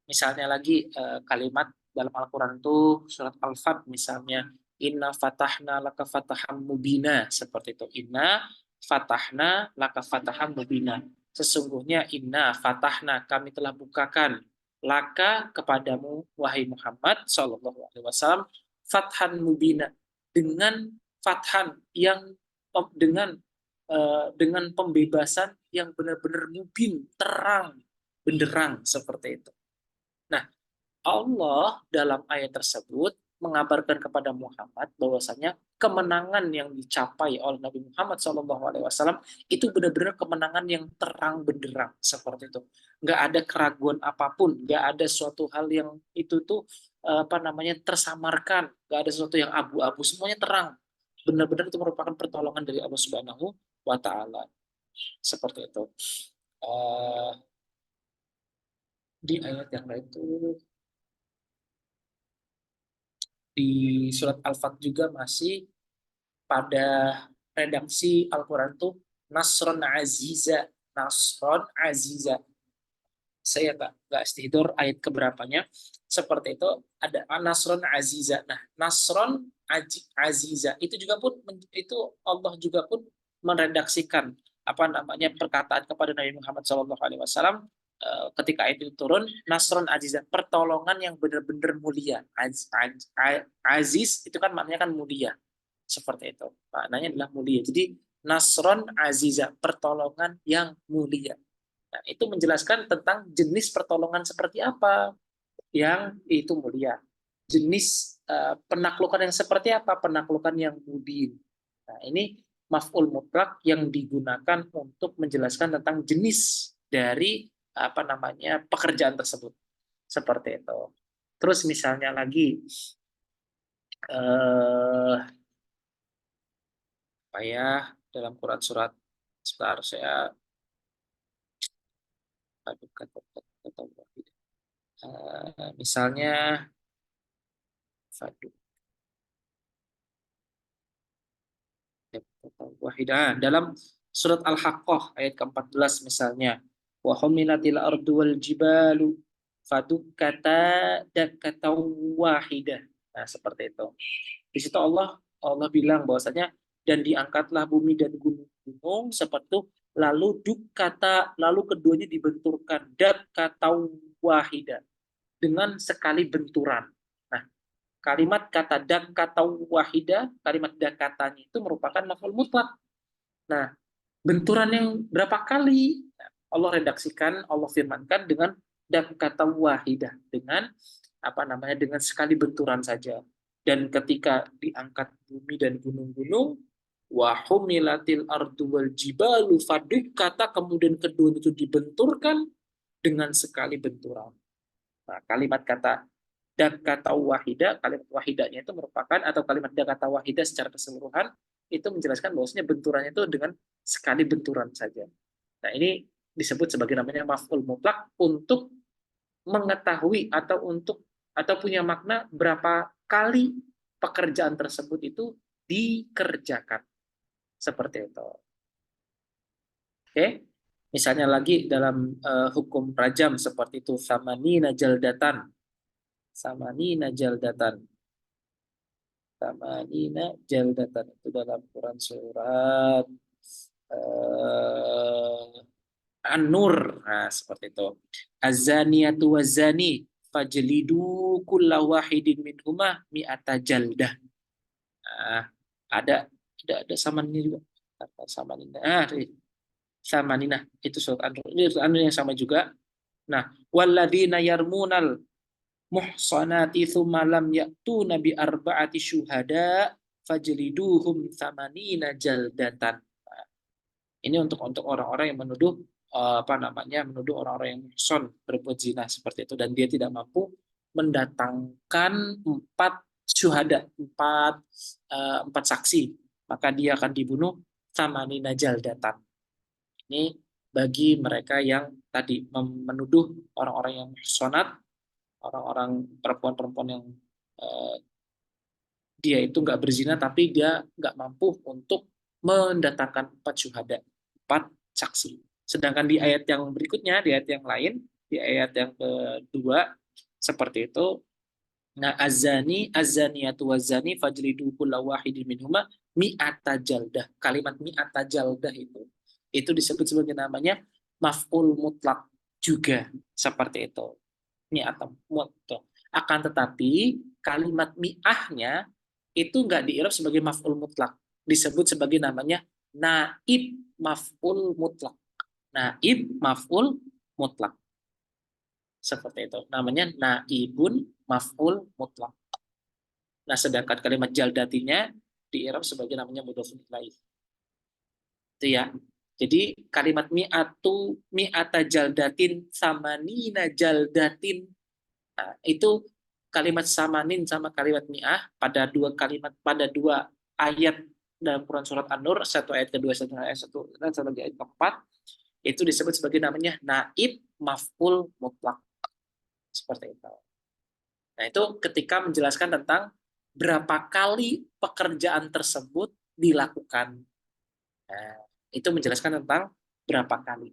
Misalnya lagi kalimat dalam Al-Quran itu surat Al-Fat misalnya, Inna fatahna laka fataham mubina, seperti itu. Inna fatahna laka fataham mubina. Sesungguhnya inna fatahna, kami telah bukakan laka kepadamu wahai Muhammad sallallahu alaihi wasallam fathan mubina, dengan fathan yang dengan pembebasan yang benar-benar mubin, terang, benderang seperti itu. Nah, Allah dalam ayat tersebut mengabarkan kepada Muhammad bahwasanya kemenangan yang dicapai oleh Nabi Muhammad SAW itu benar-benar kemenangan yang terang benderang seperti itu. Nggak ada keraguan apapun, nggak ada suatu hal yang itu tuh apa namanya tersamarkan, nggak ada sesuatu yang abu-abu, semuanya terang. Benar-benar itu merupakan pertolongan dari Allah Subhanahu wa Ta'ala seperti itu. Uh, di ayat yang lain itu di surat Al-Fat juga masih pada redaksi Al-Quran itu Nasron Aziza, Nasron Aziza. Saya nggak istihdur ayat keberapanya. Seperti itu ada Nasron Aziza. Nah, Nasron Aziza itu juga pun itu Allah juga pun meredaksikan apa namanya perkataan kepada Nabi Muhammad SAW ketika itu turun, Nasron Aziza, pertolongan yang benar-benar mulia. Aziz itu kan maknanya kan mulia, seperti itu maknanya adalah mulia. Jadi Nasron Aziza, pertolongan yang mulia. Nah, itu menjelaskan tentang jenis pertolongan seperti apa. yang itu mulia. Jenis penaklukan yang seperti apa? Penaklukan yang mubin. Nah, ini maf'ul mutlak yang digunakan untuk menjelaskan tentang jenis dari apa namanya pekerjaan tersebut. Seperti itu. Terus misalnya lagi apa ya dalam Quran surat, sebentar saya aduh kata misalnya fadu wahidah dalam surat Al-Haqqah ayat ke-14 misalnya, wa humilatil ardu wal jibalu fadukkata dakkatan wahidah. Nah, seperti itu. Di situ Allah bilang bahwasanya dan diangkatlah bumi dan gunung-gunung seperti itu, lalu dukkata, lalu keduanya dibenturkan dakkatan wahidah, dengan sekali benturan. Nah, kalimat kata kata wahida, kalimat katanya itu merupakan maf'ul mutlak. Nah, benturan yang berapa kali Allah redaksikan, Allah firmankan dengan kata wahidah, dengan apa namanya, dengan sekali benturan saja. Dan ketika diangkat bumi dan gunung-gunung, wa humilatil ardu wal jibalu kata, kemudian kedua itu dibenturkan dengan sekali benturan. Nah, kalimat kata kata wahida, kalimat wahidanya itu merupakan, atau kalimat kata wahida secara keseluruhan itu menjelaskan bahwasanya benturannya itu dengan sekali benturan saja. Nah, ini disebut sebagai namanya maf'ul mutlak untuk mengetahui atau punya makna berapa kali pekerjaan tersebut itu dikerjakan. Seperti itu. Oke. Misalnya lagi dalam hukum rajam seperti itu, samanina jaldatan. Samanina jaldatan. Samanina jaldatan itu dalam Quran surat An-Nur. Nah, seperti itu. Az-zaniyatu waz-zani fajlidu kulla wahidin minhuma mi'ata jaldah. Nah, ada samanina juga. Samanina. Samanina itu surat An-Nur. Ini surat An-Nur yang sama juga. Nah, walladzina yarmunal muhsanati tsumma lam ya'tuna bi arba'ati syuhada fajliduhum tsamanina jaldatan. Ini untuk orang-orang yang menuduh menuduh orang-orang yang muhsan berbuat zina seperti itu, dan dia tidak mampu mendatangkan 4 saksi, maka dia akan dibunuh tsamanina jaldatan. Ini bagi mereka yang tadi menuduh orang-orang yang muhsanat, orang-orang perempuan-perempuan yang dia itu nggak berzina tapi dia nggak mampu untuk mendatangkan 4 syuhada, 4 saksi. Sedangkan di ayat yang berikutnya, di ayat yang lain, di ayat yang kedua seperti itu, nah azaniyatu wazani fajlidu kulla wahidin minhuma mi'ata jaldah. Kalimat mi'ata jaldah itu disebut sebagai namanya maf'ul mutlak juga, seperti itu. Mi'ata mutlak. Akan tetapi kalimat mi'ahnya itu nggak diirab sebagai maf'ul mutlak, disebut sebagai namanya naib maf'ul mutlak. Naib maf'ul mutlak. Seperti itu. Namanya naibun maf'ul mutlak. Nah, sedangkan kalimat jaldatinya diirab sebagai namanya mudhofun ilaih. Itu ya. Jadi kalimat mi'ata jaldatin samanina jaldatin. Nah, itu kalimat samanin sama kalimat mi'ah pada dua ayat dalam Quran surat An-Nur, satu ayat kedua, satu ayat keempat, itu disebut sebagai namanya naib maf'ul mutlak. Seperti itu. Nah, itu ketika menjelaskan tentang berapa kali pekerjaan tersebut dilakukan. Nah, itu menjelaskan tentang berapa kali.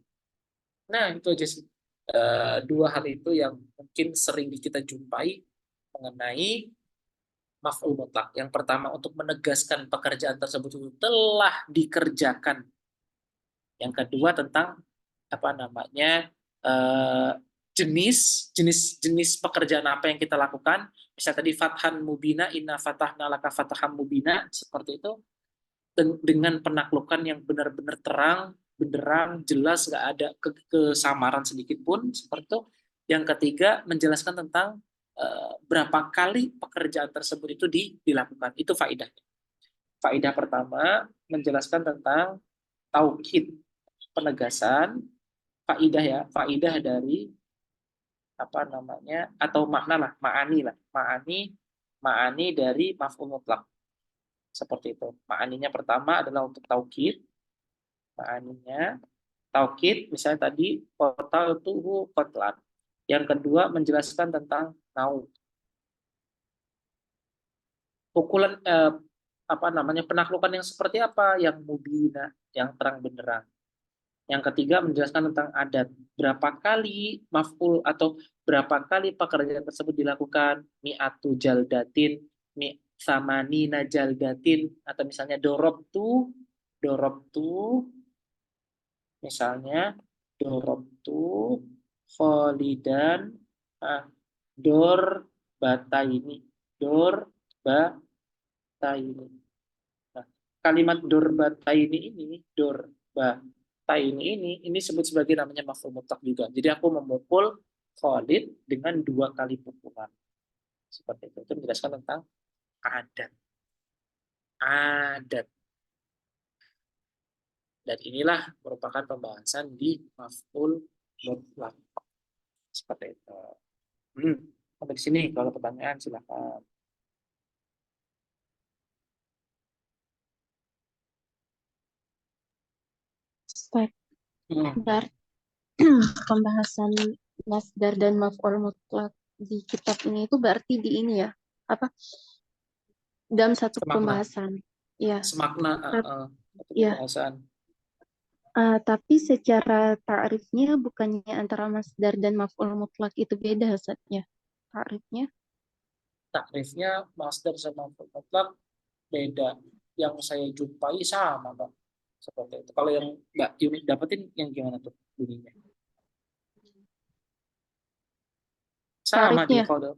Nah, itu aja sih. Dua hal itu yang mungkin sering kita jumpai mengenai maf'ul mutlak. Yang pertama, untuk menegaskan pekerjaan tersebut itu telah dikerjakan. Yang kedua, tentang apa namanya jenis pekerjaan apa yang kita lakukan. Misalnya tadi fathan mubina, inna fatahna laka fataham mubina, seperti itu, dengan penaklukan yang benar-benar terang, benderang, jelas, nggak ada kesamaran sedikit pun, seperti itu. Yang ketiga, menjelaskan tentang berapa kali pekerjaan tersebut itu dilakukan. Itu faidahnya. Faidah pertama menjelaskan tentang taukid, penegasan, faidah ya, faidah dari apa namanya atau makna lah, maani dari maf'ul mutlak seperti itu. Maaninya pertama adalah untuk taukid, maaninya taukid misalnya tadi total tuhu qatlan. Yang kedua menjelaskan tentang nau, pukulan apa namanya penaklukan yang seperti apa, yang mubina, yang terang benderang. Yang ketiga menjelaskan tentang adat, berapa kali maf'ul atau berapa kali pekerjaan tersebut dilakukan, mi'atu jaldatin, mi samanina jaldatin, atau misalnya dorobtu misalnya dorobtu kholidan, ah, dor bata ini, dor bataini. Nah, kalimat dorbataini ini, dorbataini ini disebut sebagai namanya maf'ul mutlak juga. Jadi aku memukul Khalid dengan 2 kali pukulan. Seperti itu. Itu menjelaskan tentang adat. Adat. Dan inilah merupakan pembahasan di maf'ul mutlak. Seperti itu. Sampai di sini kalau pertanyaan silakan. Ustaz, Hmm. pembahasan masdar dan maf'ul mutlak di kitab ini itu berarti di ini ya, apa, dalam satu Semakna, pembahasan. Ya, semakna satu ya. pembahasan. Tapi secara ta'rifnya bukannya antara masdar dan maf'ul mutlak itu beda Ustaznya? Ta'rifnya? Takrifnya masdar sama maf'ul mutlak beda. Yang saya jumpai sama, Pak. Seperti itu. Kalau yang Mbak Yuni dapetin yang gimana tuh bunyinya? Sama dia Ta'rifnya. kalau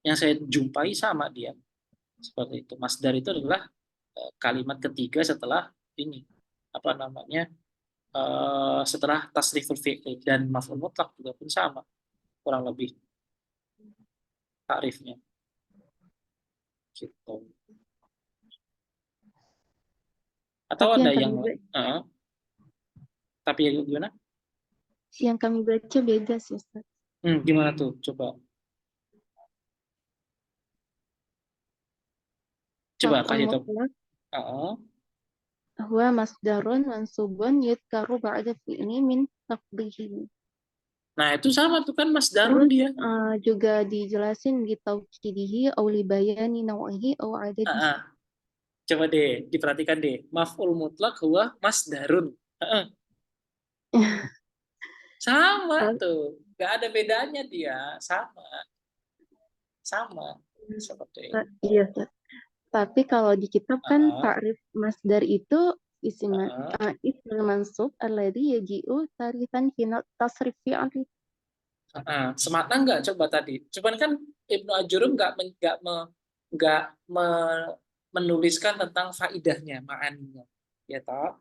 yang saya jumpai sama dia. Seperti itu. Masdar itu adalah kalimat ketiga setelah ini. Apa namanya? Setelah tasriful fi'li dan maf'ul mutlak juga pun sama kurang lebih takrifnya gitu. Atau Tapi ada yang kami yang tapi gimana? baca beda sih Ustaz. Gimana tuh? Coba Maf'ul kasih tahu. mutlak Uh, huwa masdarun mansubun yudkaru ba'da fi'li min lafdhihi. Nah, itu sama tuh kan Mas Darun Terus dia. juga dijelasin di tauqidihi aw li bayani naw'ihi aw adadihi. Uh, Coba deh diperhatikan deh. Maf'ul mutlak huwa Mas Darun. Sama tuh. Gak ada bedanya dia. Sama. Sama. Seperti itu. Iya, Ustaz. Tapi kalau di kitab kan Uh, ta'rif masdar itu uh, ismul mansub alladhi yaji'u tarifan fi tasrif fi'li. Semakna nggak coba tadi? Cuman kan Ibnu Ajurum nggak menuliskan tentang faidahnya, ma'aninya. Ya toh?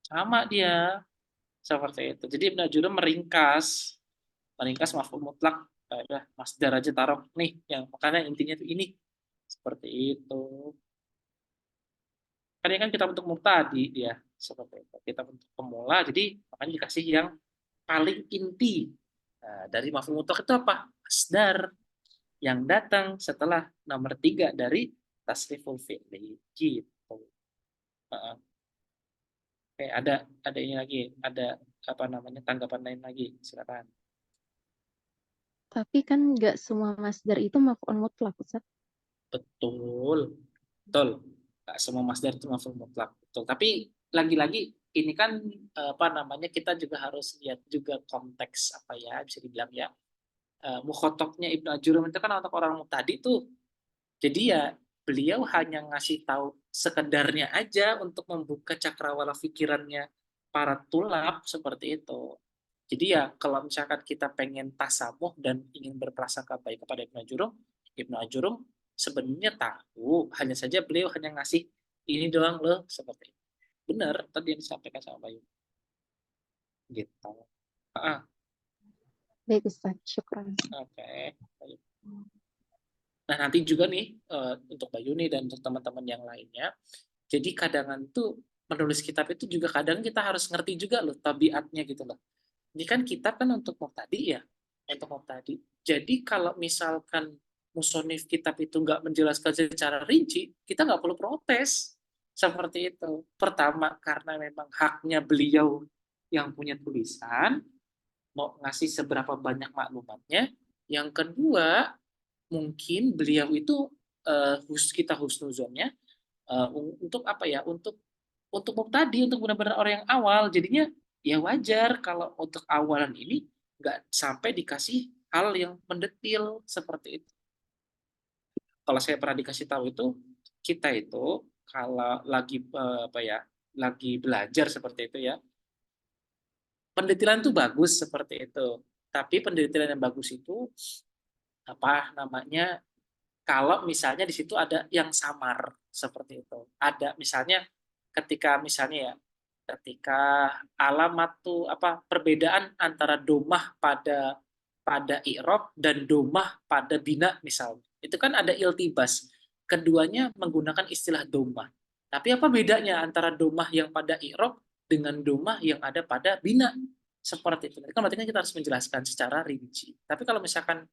Sama dia seperti itu. Jadi Ibnu Ajurum meringkas mafhum mutlak. Udah masdar aja taruh nih, yang makanya intinya itu ini. Seperti itu. Kan ini kan kita bentuk mubtadi dia seperti itu. Kita bentuk pemula, jadi makanya dikasih yang paling inti. Nah, dari mafhum mutlak itu apa? Masdar yang datang setelah nomor 3 dari tasriful fi'li gitu. Oke, ada ini lagi, ada apa namanya tanggapan lain lagi, silakan. Tapi kan nggak semua masdar itu maf'ul mutlak, Ustaz. Betul, betul. Nggak semua masdar itu mafhum mutlak, betul. Tapi lagi-lagi ini kan apa namanya kita juga harus lihat juga konteks apa ya bisa dibilang ya mukhotobnya Ibnu Ajurum itu kan untuk orang tadi tuh. Jadi ya beliau hanya ngasih tahu sekedarnya aja untuk membuka cakrawala pikirannya para tulab seperti itu. Jadi ya kalau misalkan kita pengen tasamuh dan ingin berprasangka baik kepada Ibnu Ajurum sebenarnya tahu, hanya saja beliau hanya ngasih Ini doang loh seperti itu. Benar tadi yang disampaikan sama Bayu. Gitu. Ah, Baik Ustaz, syukran. oke. Nah, nanti juga nih untuk Bayu nih dan untuk teman-teman yang lainnya. Jadi kadangan tuh menulis kitab itu juga kadang kita harus ngerti juga loh tabiatnya gitu loh. Ini kan kitab kan untuk mubtadi ya, untuk mubtadi. Jadi kalau misalkan musonif kitab itu nggak menjelaskan secara rinci, kita nggak perlu protes seperti itu. Pertama, karena memang haknya beliau yang punya tulisan, mau ngasih seberapa banyak maklumatnya. Yang kedua, mungkin beliau itu kita husnuzonnya untuk apa ya? Untuk mubtadi, untuk benar-benar orang yang awal. Jadinya ya wajar kalau untuk awalan ini nggak sampai dikasih hal yang mendetil seperti itu. Kalau saya pernah dikasih tahu itu, kita itu kalau lagi apa ya, lagi belajar seperti itu ya, pendetilan tuh bagus seperti itu. Tapi pendetilan yang bagus itu apa namanya? Kalau misalnya di situ ada yang samar seperti itu. Ada misalnya ketika misalnya ya, ketika alamat tuh apa perbedaan antara domah pada i'rab dan domah pada bina misalnya. Itu kan ada iltibas. Keduanya menggunakan istilah domah. Tapi apa bedanya antara domah yang pada i'rab dengan domah yang ada pada bina? Seperti itu. Kan berarti kan kita harus menjelaskan secara rinci. Tapi kalau misalkan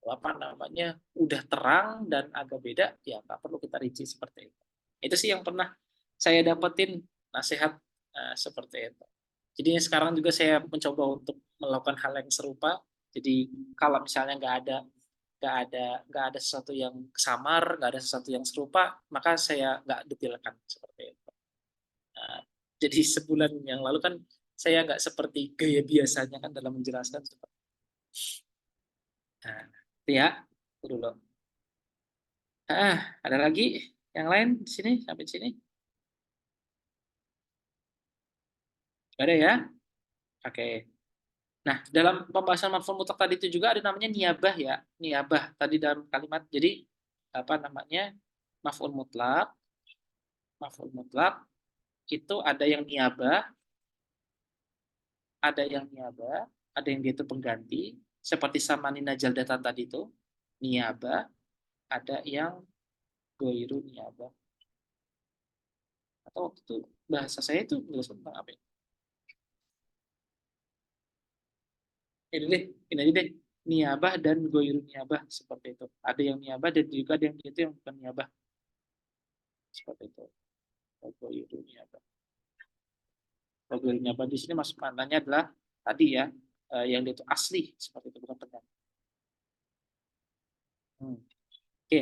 apa namanya udah terang dan agak beda, ya nggak perlu kita rinci seperti itu. Itu sih yang pernah saya dapetin nasihat seperti itu. Jadi sekarang juga saya mencoba untuk melakukan hal yang serupa. Jadi kalau misalnya nggak ada sesuatu yang samar, nggak ada sesuatu yang serupa, maka saya nggak detilkan seperti itu. Nah, jadi sebulan yang lalu kan saya nggak seperti gaya biasanya kan dalam menjelaskan. Nah, itu ya, itu dulu. Ada lagi yang lain di sini sampai di sini? Gak ada ya? Oke. Nah, dalam pembahasan mafhum mutlak tadi itu juga ada namanya niabah ya. Niabah tadi dalam kalimat. Jadi apa namanya? Maf'ul mutlak, maf'ul mutlak itu ada yang niabah, ada yang niabah, ada yang dia itu pengganti seperti samanina jaldatan tadi itu. Niabah, ada yang goiru niabah. Atau waktu itu bahasa saya itu menjelaskan tentang apa ya? Ini deh, ini aja deh. Niabah dan goiru niabah seperti itu. Ada yang niabah dan juga ada yang itu yang bukan niabah seperti itu. Goiru niabah. Goiru niabah di sini masuk maknanya adalah tadi ya yang itu asli seperti itu bukan pengganti. Oke,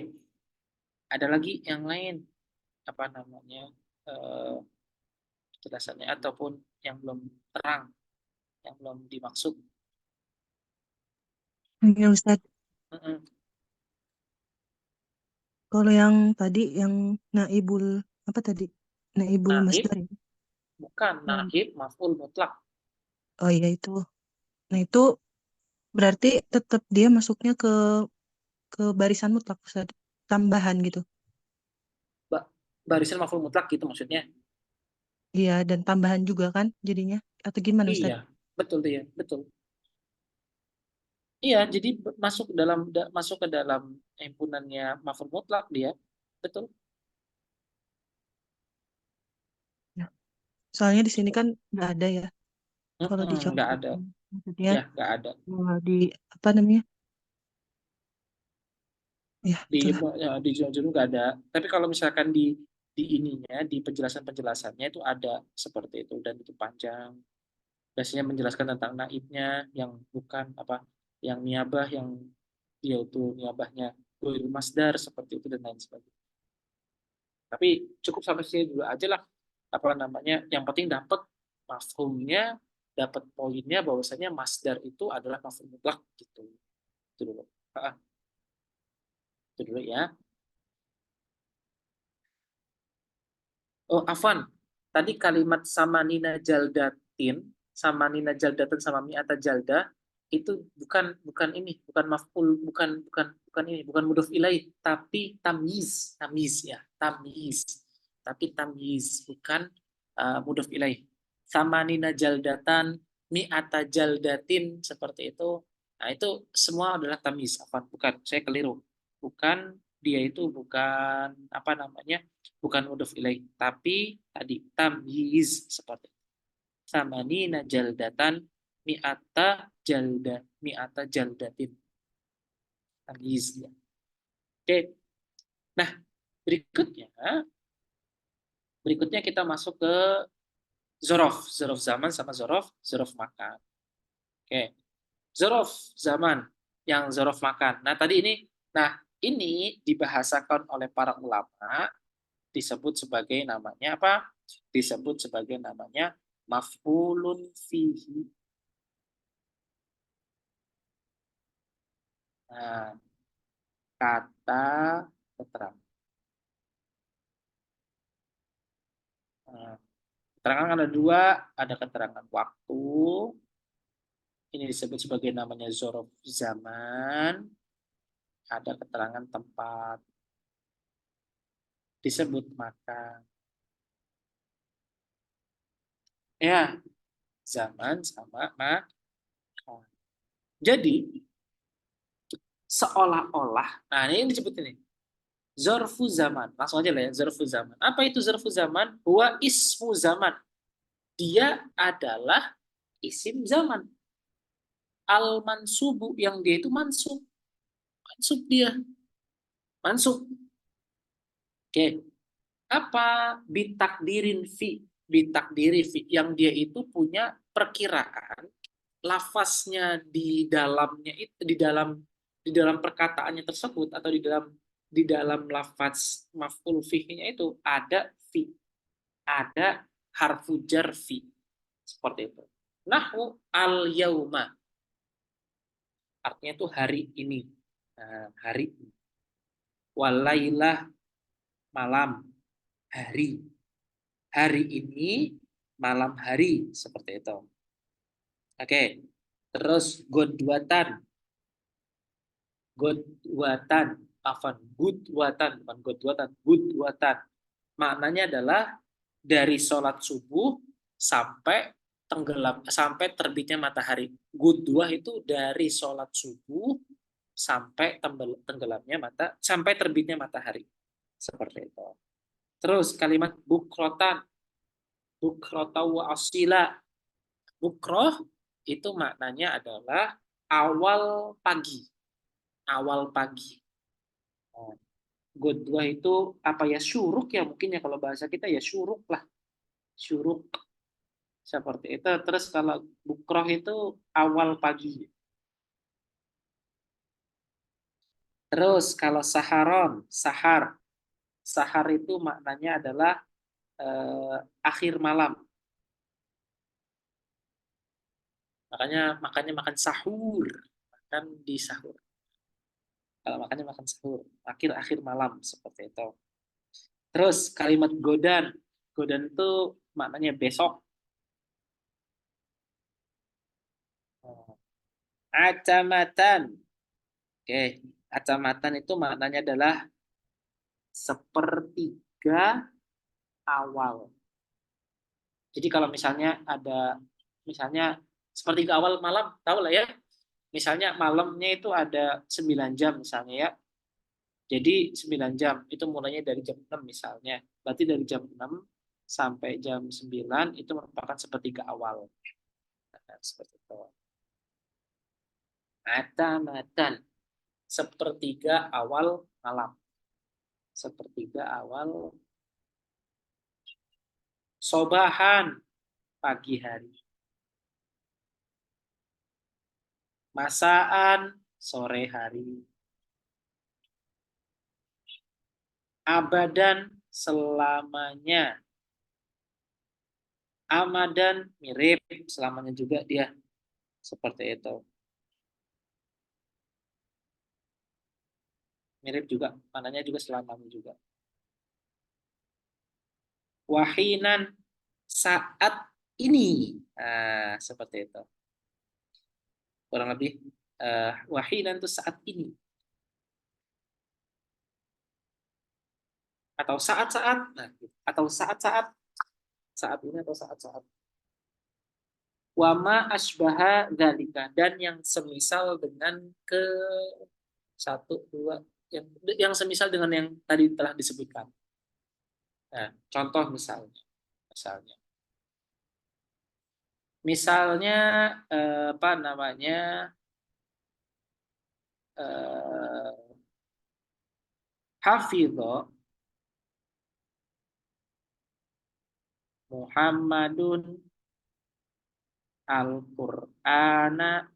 ada lagi yang lain apa namanya eh, penjelasannya ataupun yang belum terang, yang belum dimaksud. Ya Ustaz, kalau yang tadi yang naibul apa tadi? Naibul Naib masdar ya? bukan Hmm. naib maf'ul mutlak. Oh iya itu. Nah itu berarti tetap dia masuknya ke barisan mutlak Ustaz. Tambahan gitu. Barisan maf'ul mutlak gitu maksudnya. Iya dan tambahan juga kan jadinya atau gimana Iya, Ustaz? betul dia, betul. Iya, jadi masuk ke dalam himpunannya maf'ul mutlak dia. Betul. Ya. Soalnya di sini kan nggak ada ya. Kalau Nggak dicontoh ada. maksudnya Ya, nggak ada. di apa namanya? Ya Di itulah. di judul nggak ada. Tapi kalau misalkan di ininya, di penjelasan-penjelasannya itu ada seperti itu dan itu panjang. Biasanya menjelaskan tentang naibnya yang bukan apa, yang niabah yang dia itu niabahnya goiru masdar seperti itu dan lain sebagainya. Tapi cukup sampai sini dulu aja lah apa namanya. Yang penting dapat mafhumnya, dapat poinnya bahwasanya masdar itu adalah mafhum mutlak gitu. Itu dulu. Ah, itu dulu ya. Oh, Afwan. Tadi kalimat sama Nina Jaldatin, sama Nina Jaldatan sama Mi'ata Jalda itu bukan ini, bukan maf'ul, bukan ini, bukan mudhof ilaih, tapi tamyiz, tamyiz ya, tamyiz. tapi tamyiz, bukan mudhof ilaih. Samanina jaldatan, mi'ata jaldatin, seperti itu. Nah, itu semua adalah tamyiz. Bukan, saya keliru. Bukan, dia itu bukan apa namanya? Bukan mudhof ilaih, tapi tadi tamyiz seperti itu. Samanina jaldatan, mi'ata jaldatin. Tamyiz ya. Oke. Nah, berikutnya kita masuk ke zorof zaman sama zorof makan. Oke. Zorof zaman yang zorof makan. Nah, ini dibahasakan oleh para ulama, disebut sebagai namanya apa? Disebut sebagai namanya maf'ulun fihi. Nah, kata keterangan. Nah, keterangan ada dua, ada keterangan waktu, ini disebut sebagai namanya zorof zaman, ada keterangan tempat, disebut makan. Ya, zaman sama makan. Jadi, seolah-olah, nah ini disebut ini, zorfu zaman. Langsung aja lah ya, zorfu zaman. Apa itu zorfu zaman? Huwa ismu zaman. Dia adalah isim zaman. Al-mansubu, yang dia itu mansub. Mansub dia. Mansub. Oke. Apa? Bitakdirin fi. Bitakdiri fi. Yang dia itu punya perkiraan lafaznya di dalamnya itu, di dalam perkataannya tersebut, atau di dalam lafaz maf'ul fihi-nya itu ada fi, ada harfu jar fi, seperti itu. Nahu al yauma, artinya itu hari ini. Nah, hari ini. Walailah, malam hari. Hari ini, malam hari, seperti itu. Oke. Terus godwatan, gudwatan. Maknanya adalah dari sholat subuh sampai sampai terbitnya matahari. Gudwah itu dari sholat subuh sampai sampai terbitnya matahari. Seperti itu. Terus kalimat bukrotan, wa asila. Bukroh itu maknanya adalah awal pagi. Awal pagi. Godwa itu apa ya, syuruk ya mungkin ya, kalau bahasa kita ya syuruk lah, syuruk seperti itu. Terus kalau bukroh itu awal pagi. Terus kalau sahar itu maknanya adalah akhir malam. Makanya makan sahur, makan di sahur. Kalau makannya makan sahur, akhir malam, seperti itu. Terus kalimat godan itu maknanya besok. Acamatan. Oke, acamatan itu maknanya adalah sepertiga awal. Jadi kalau misalnya sepertiga awal malam, tahu lah ya. Misalnya malamnya itu ada 9 jam misalnya ya. Jadi 9 jam itu mulainya dari jam 6 misalnya. Berarti dari jam 6 sampai jam 9 itu merupakan sepertiga awal. Nah, seperti itu. Matan, sepertiga awal malam. Sepertiga awal. Sobahan, pagi hari. Masaan, sore hari. Abadan, selamanya. Amadan, mirip, selamanya juga dia. Seperti itu. Mirip juga, maknanya juga selamanya juga. Wahinan, saat ini. Nah, seperti itu. Kurang lebih, wahinan itu saat ini. atau saat-saat, nah, atau saat-saat, saat ini atau saat-saat. Wama asbaha dzalika, dan yang semisal dengan ke satu dua, yang semisal dengan yang tadi telah disebutkan. Nah, contoh misalnya apa namanya, hafidho Muhammadun al-Qur'ana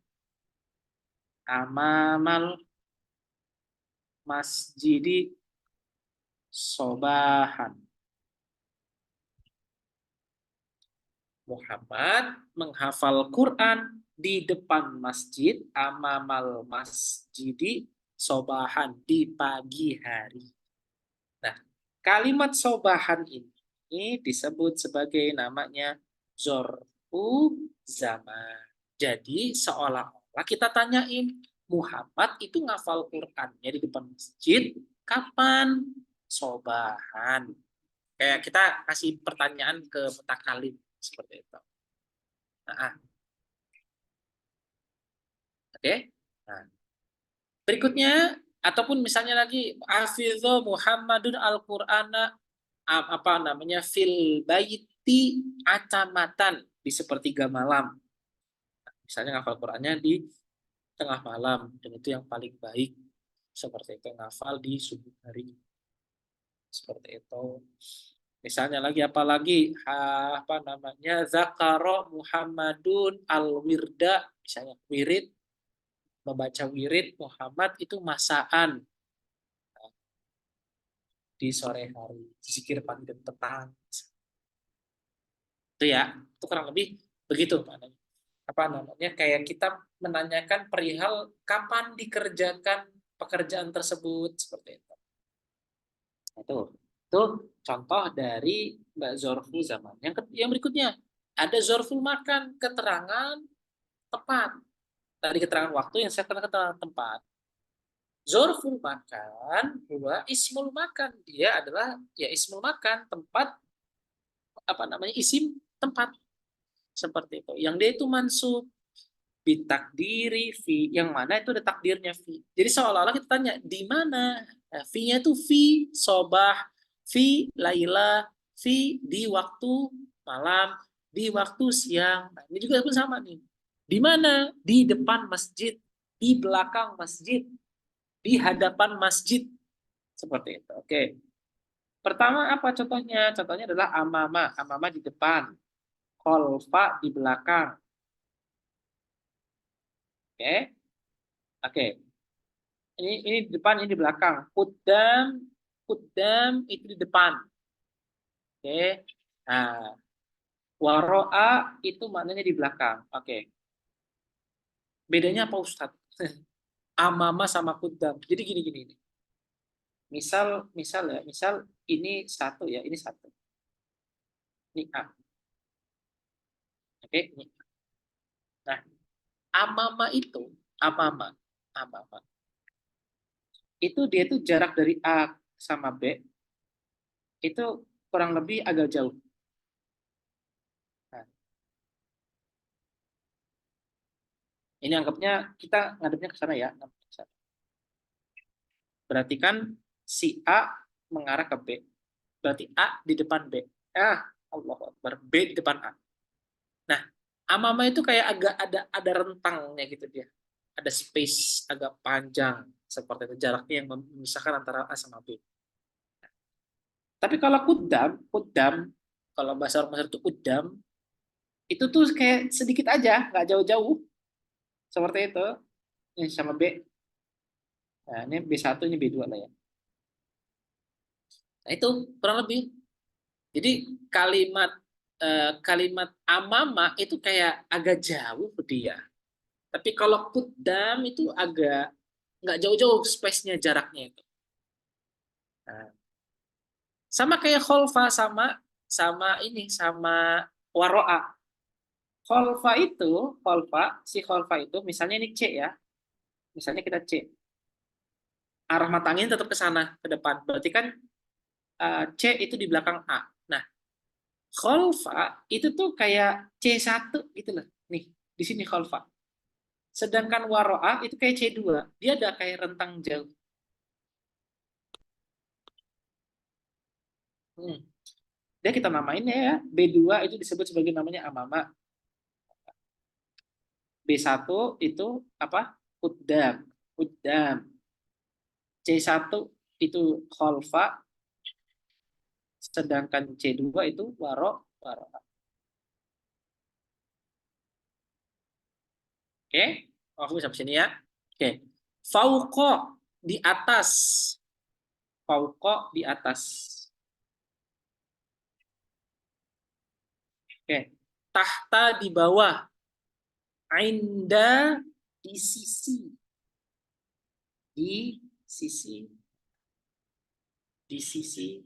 amamal masjidi sobahan. Muhammad menghafal Quran di depan masjid, amamal masjidi sobahan, di pagi hari. Nah, kalimat sobahan ini disebut sebagai namanya zorfu zaman. Jadi seolah-olah kita tanyain, Muhammad itu ngafal Qurannya di depan masjid kapan? Sobahan. Kayak kita kasih pertanyaan ke mutakalim seperti itu. Nah, oke. Nah, berikutnya ataupun misalnya lagi hafidho Muhammadun al-Qur'ana apa namanya fil baiti acamatan di sepertiga malam. Misalnya ngafal Qur'annya di tengah malam, dan itu yang paling baik. Seperti itu, ngafal di subuh hari. Seperti itu. Misalnya lagi apalagi apa namanya zakaro Muhammadun al-wirda, misalnya wirid, membaca wirid Muhammad itu masaan di sore hari, zikir pagi dan petang. Itu ya, itu kurang lebih begitu maknanya. Apa namanya, kayak kita menanyakan perihal kapan dikerjakan pekerjaan tersebut, seperti itu. Itu contoh dari zorfu zaman. Yang berikutnya ada zorful makan, keterangan tepat. Tadi keterangan waktu, yang saya katakan keterangan tempat. Zorful makan, dua ismul makan, dia adalah ya ismul makan, tempat, apa namanya, isim tempat, seperti itu. Yang dia itu mansub bitakdiri fi, yang mana itu ada takdirnya fi. Jadi seolah-olah kita tanya di mana, nah, fi-nya itu fi sobah, fi laila, fi di waktu malam, di waktu siang. Nah, ini juga pun sama nih. Di mana? Di depan masjid, di belakang masjid, di hadapan masjid, seperti itu. Oke. Pertama apa contohnya? Contohnya adalah amama, amama di depan, kholfa di belakang. Oke. Oke. Ini di depan, ini di belakang. Kudam, kudam itu di depan. Oke. Nah, waro'a itu maknanya di belakang. Oke. Bedanya apa Ustadz? Amama sama kudam. Jadi gini. Misal ini satu ya, ini satu. Ini A. Oke, ini A. Nah, amama itu, amama. Itu dia tuh jarak dari A sama B itu kurang lebih agak jauh. Nah, ini anggapnya kita ngadepnya ke sana ya. Berarti kan si A mengarah ke B. Berarti A di depan B. Allahu Akbar. B di depan A. Nah, amama itu kayak agak ada rentangnya gitu dia. Ada space agak panjang seperti itu, jaraknya yang memisahkan antara A sama B. Tapi kalau kudam, kalau bahasa orang Mesir itu kudam, itu tuh kayak sedikit aja, nggak jauh-jauh. Seperti itu. Ini sama B. Nah, ini B1, ini B2 lah ya. Nah, itu kurang lebih. Jadi kalimat amama itu kayak agak jauh dia. Tapi kalau kudam itu agak nggak jauh-jauh space-nya, jaraknya itu. Nah, sama kayak kholfa sama waro'a. Si kholfa itu misalnya ini C ya. Misalnya kita C. Arah mata angin tetap ke sana, ke depan. Berarti kan C itu di belakang A. Nah, khalfa itu tuh kayak C1 gitu loh. Nih, di sini khalfa. Sedangkan waro'a itu kayak C2. Dia ada kayak rentang jauh. Hmm. Dia kita namain ya, B2 itu disebut sebagai namanya amama. B1 itu apa? Uddam. Uddam. C1 itu khalfa, sedangkan C2 itu waro. Oke, aku bisa sini ya. Oke, fauqa di atas, fauqa di atas. Oke, tahta di bawah, ainda di sisi, di sisi, di sisi.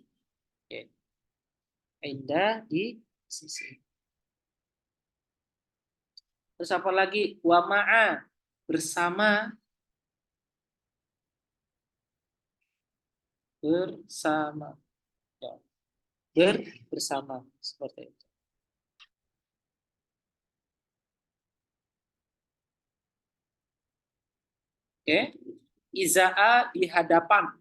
Oke, ainda di sisi. Terus apa lagi? Wa ma'a bersama, bersama. Ya, bersama seperti itu. Oke. Iza'a di hadapan.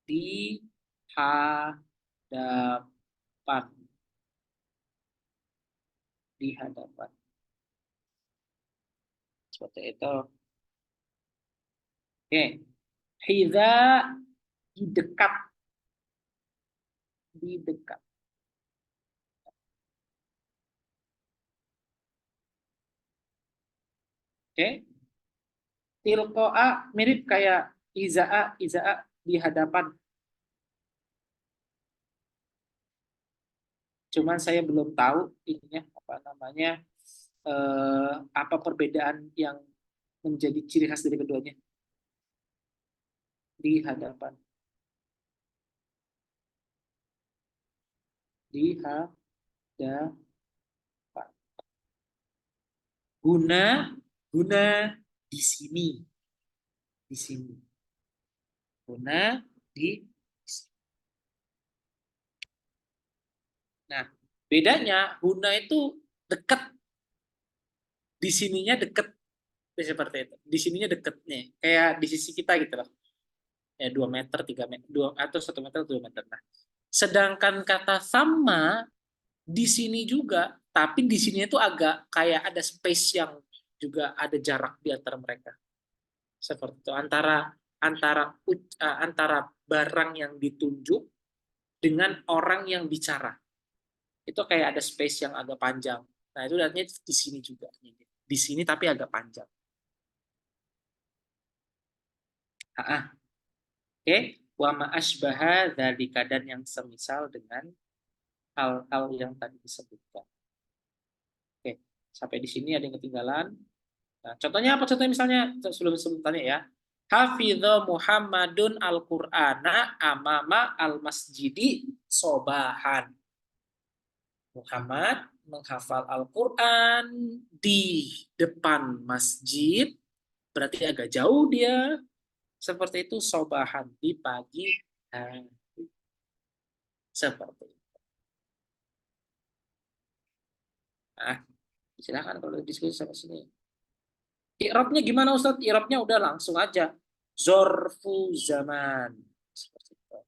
Di hadapan. Di hadapan. Seperti itu. Oke. Hidza di dekat. Di dekat. Oke. Tilqa'a mirip kayak iza'a di hadapan. Cuman saya belum tahu ininya apa namanya, apa perbedaan yang menjadi ciri khas dari keduanya. Di hadapan. Di hadapan. Guna, guna di sini, di sini. Guna di sini. Nah, bedanya guna itu dekat, di sininya dekat, seperti itu. Di sininya deket nih, kayak di sisi kita gitu loh. Ya 2 meter, 3 meter, 2 atau 1 meter, 2 meter. Nah, sedangkan kata sama di sini juga, tapi di sini itu agak kayak ada space yang juga ada jarak di antara mereka. Seperti itu, antara antara antara barang yang ditunjuk dengan orang yang bicara. Itu kayak ada space yang agak panjang. Nah, itu artinya di sini juga. Di sini tapi agak panjang. Oke, wa ma asbaha dzalika, dan yang semisal dengan hal-hal yang tadi disebutkan. Oke, sampai di sini ada yang ketinggalan. Nah, contohnya apa? Contohnya misalnya sebelum sebutannya ya. Hafidho Muhammadun al-Qur'ana amama al-masjidi sobahan. Muhammad menghafal Al-Quran di depan masjid, berarti agak jauh dia. Seperti itu sobahan di pagi hari. Seperti itu. Nah, silakan kalau diskusi sama sini. I'rabnya gimana Ustadz? I'rabnya udah langsung aja. Zorfu zaman. Seperti itu.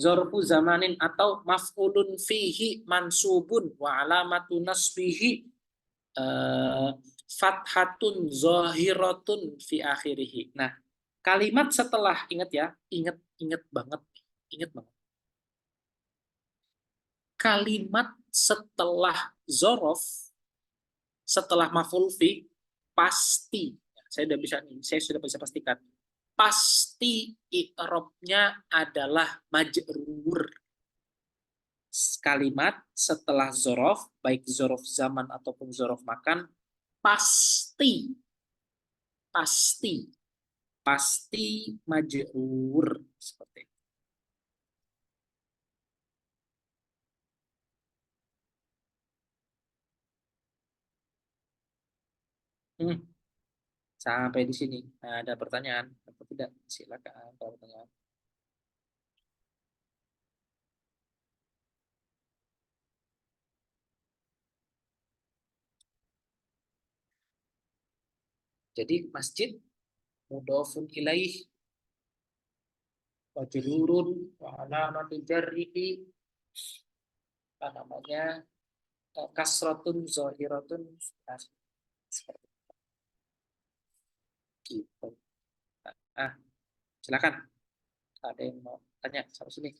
Zorfu zamanin atau maf'ulun fihi mansubun wa alamatu nasbihi fathatun zahiratun fi akhirih. Nah, kalimat setelah, ingat ya, ingat banget, ingat banget. Kalimat setelah zorof, setelah maf'ul fi, pasti, saya sudah bisa pastikan, pasti i'rabnya adalah majrur. Kalimat setelah zorof, baik zorof zaman ataupun zorof makan, pasti, pasti, pasti majrur seperti itu. Hmm. Sampai di sini. Nah, ada pertanyaan atau tidak? Silakan kalau pertanyaan. Jadi masjid mudhofun ilaih wa jururun wa alamatu jarrihi apa namanya kasratun zahiratun. Nah, seperti itu. Nah, silakan. Ada yang mau tanya sampai sini?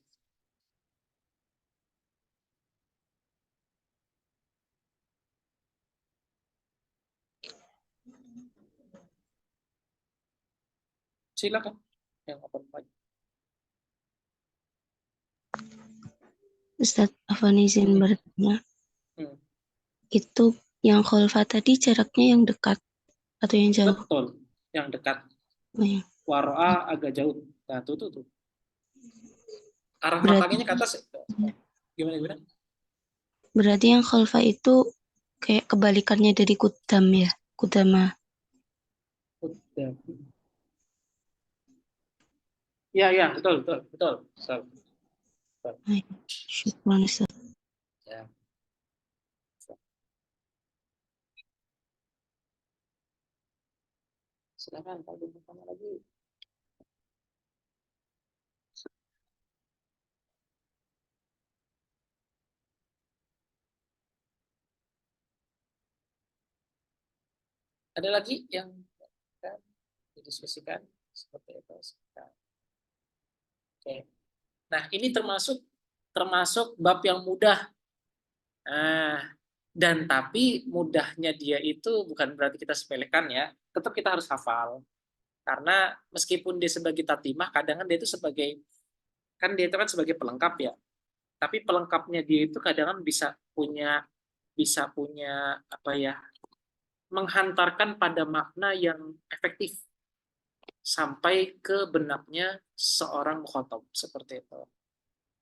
Silakan. Yang open mic. Ustadz Afan izin bertanya, Hmm, itu yang khalfa tadi jaraknya yang dekat atau yang jauh? betul. Yang dekat. Oh, ya. Waro'a agak jauh. Nah, tuh. Arah Berarti matanya ke atas. Gimana? berarti yang khalfa itu kayak kebalikannya dari kudam ya, kudama. Udah. Ya, betul. Betul. Ay, syukran Ustadz. Ya. Silakan kalau mau tanya lagi. Ada lagi yang kan didiskusikan seperti itu. Oke. Nah, ini termasuk bab yang mudah. Nah, dan tapi mudahnya dia itu bukan berarti kita sepelekan ya. Tetap kita harus hafal. Karena meskipun dia sebagai tatimah, kadang dia itu dia itu kan sebagai pelengkap ya. Tapi pelengkapnya dia itu kadang bisa punya apa ya, menghantarkan pada makna yang efektif sampai ke benaknya seorang mukhatab seperti itu.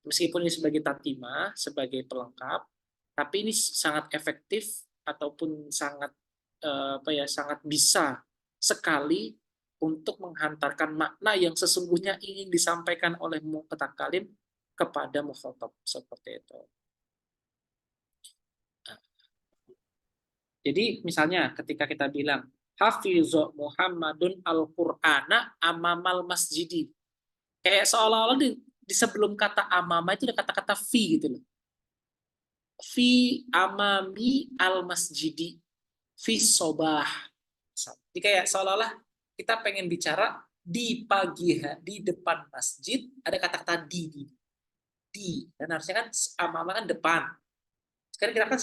Meskipun ini sebagai tatimah, sebagai pelengkap, tapi ini sangat efektif ataupun sangat bisa sekali untuk menghantarkan makna yang sesungguhnya ingin disampaikan oleh mutakalim kepada mukhatab seperti itu. Nah, jadi misalnya ketika kita bilang Hafizu Muhammadun al-Qur'ana amamal masjidi. Kayak seolah-olah di sebelum kata amama itu ada kata-kata fi gitu loh. Fi amami al-masjidi. Fi sobah. Jadi kayak seolah-olah kita pengen bicara di pagi di depan masjid ada kata-kata di dan harusnya kan amama kan depan. Sekarang kita kan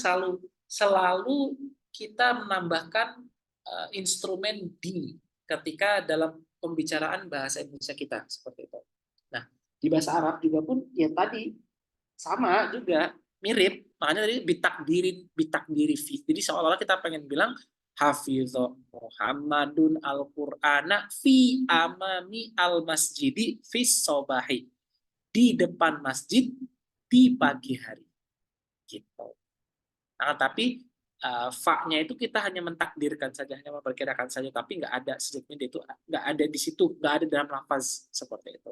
selalu kita menambahkan instrumen di ketika dalam pembicaraan bahasa Indonesia kita seperti itu. Nah, di bahasa Arab juga pun ya tadi sama juga mirip, makanya tadi bitakdiri fi. Jadi seolah-olah kita pengen bilang Hafizah Muhammadun al-Qur'ana fi amami al-masjidi fi sobahi, di depan masjid di pagi hari gitu. Nah, tapi fa-nya itu kita hanya mentakdirkan saja, hanya memperkirakan saja, tapi nggak ada statement itu, nggak ada di situ, nggak ada dalam lafaz seperti itu.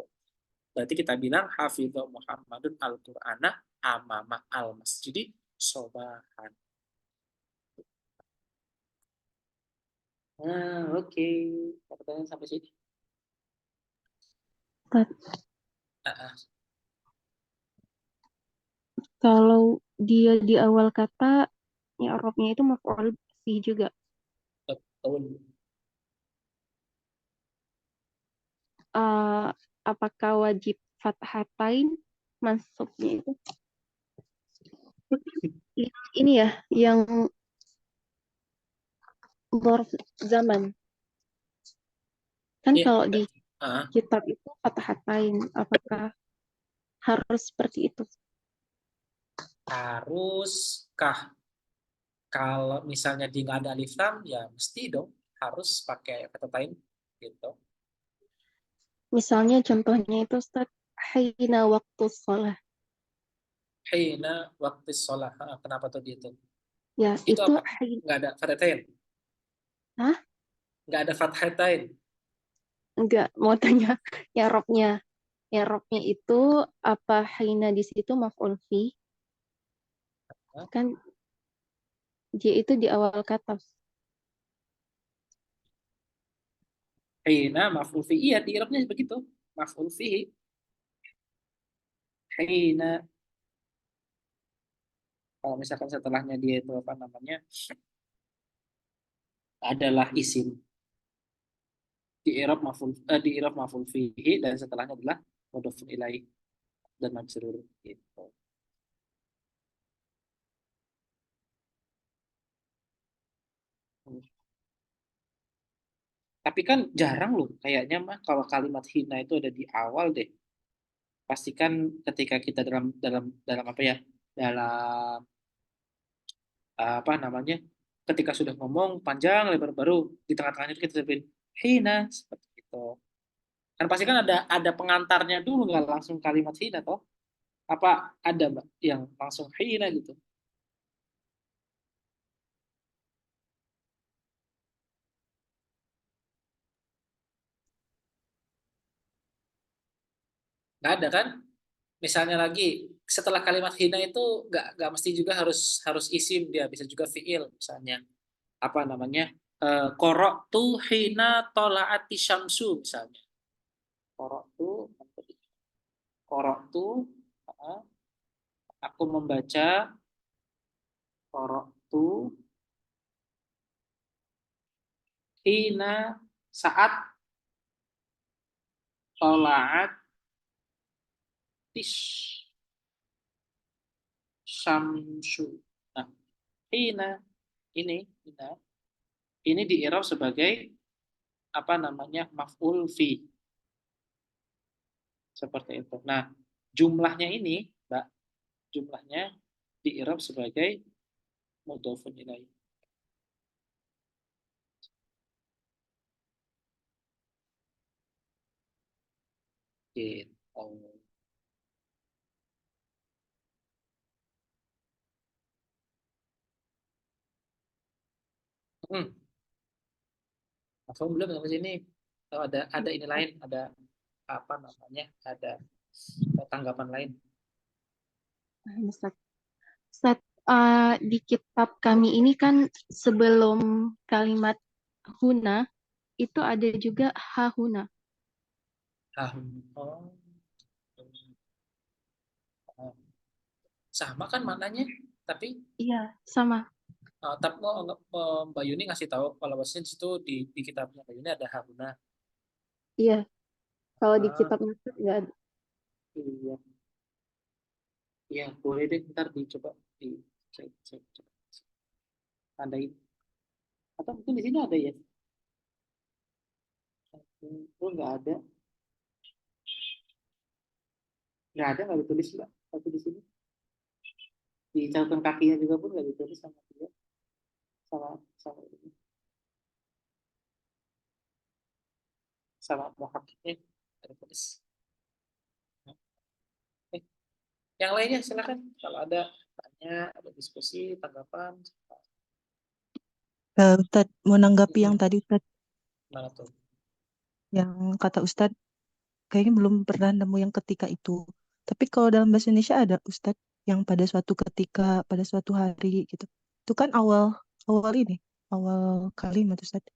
Berarti kita bilang hafidhu Muhammadun al-Qur'ana amama al-masjidi sobahan. Nah, oke. Pertanyaan sampai sini. Kalau dia di awal kata, ya Arabnya itu maf'ul bih juga. Betul. Apakah wajib fathatain mansubnya itu? Ini ya, yang dzarf zaman. Kan Iya. kalau di Ah, kitab itu fathatain, apakah harus seperti itu? haruskah kalau misalnya di nggak ada alif lam ya mesti dong harus pakai kata lain gitu. Misalnya contohnya itu Ustaz, hina waktu sholat. Hina waktu sholat. Kenapa tuh gitu? Ya, Itu itu apa? hina. Nggak ada kata lain. Hah? Nggak ada fathatain. Enggak, mau tanya i'rabnya. I'rabnya itu apa hina di situ maf'ul fi? Hah? Kan dia itu di awal kata. Hina maf'ul fi. Iya, di i'rabnya begitu. Maf'ul fihi. Hina. Kalau misalkan setelahnya dia itu apa namanya? Adalah isim. Di i'rab maf'ul fihi dan setelahnya adalah mudhofun ilaih dan majrur gitu. Tapi kan jarang loh kayaknya mah kalau kalimat hina itu ada di awal deh. Pastikan ketika kita dalam dalam dalam apa ya? Dalam apa namanya? Ketika sudah ngomong panjang lebar baru di tengah-tengahnya itu kita sebutkan hina seperti itu. Kan pasti kan ada pengantarnya dulu nggak langsung kalimat hina toh? Apa ada Mbak yang langsung hina gitu? Nggak ada kan? Misalnya lagi setelah kalimat hina itu nggak mesti juga harus harus isim, dia bisa juga fiil misalnya apa namanya, korok tuh hina tolaati syamsu misalnya, korok tuh korok tuh aku membaca, korok tuh hina saat tolaat tish syamsu. Nah, hina ini hina ini di i'rab sebagai apa namanya, maf'ul fi seperti itu. Nah, jumlahnya ini, Mbak, jumlahnya di i'rab sebagai mudhofun ilaih. Gitu. Hmm, langsung belum sampai sini. Atau ada ini lain, ada apa namanya? Ada tanggapan lain. Ustaz, Ustaz, di kitab kami ini kan sebelum kalimat huna itu ada juga hahuna. Ah, oh, sama kan maknanya, tapi Iya, sama. tapi Mbak Yuni ngasih tahu kalau bahasanya di situ di kitabnya Mbak Yuni ada haruna. Iya, kalau di Ah, kitab Nasr nggak ada. iya, iya boleh deh ntar dicoba di cek coba tandain. Atau mungkin di sini ada ya? Oh nggak ada, nggak ditulis Mbak. Tapi di sini di catatan kakinya juga pun nggak ditulis sama dia, sama sama ini, sama muhakiknya ada tulis. Eh, yang lainnya silakan kalau ada tanya, ada diskusi, tanggapan. Ustadz, mau nanggapi yang Hmm, tadi Ustadz, Mana tuh? yang kata Ustadz, kayaknya belum pernah nemu yang ketika itu. Tapi kalau dalam bahasa Indonesia ada Ustadz yang pada suatu ketika, pada suatu hari gitu. Itu kan awal awal ini, awal kalimat Ustadz.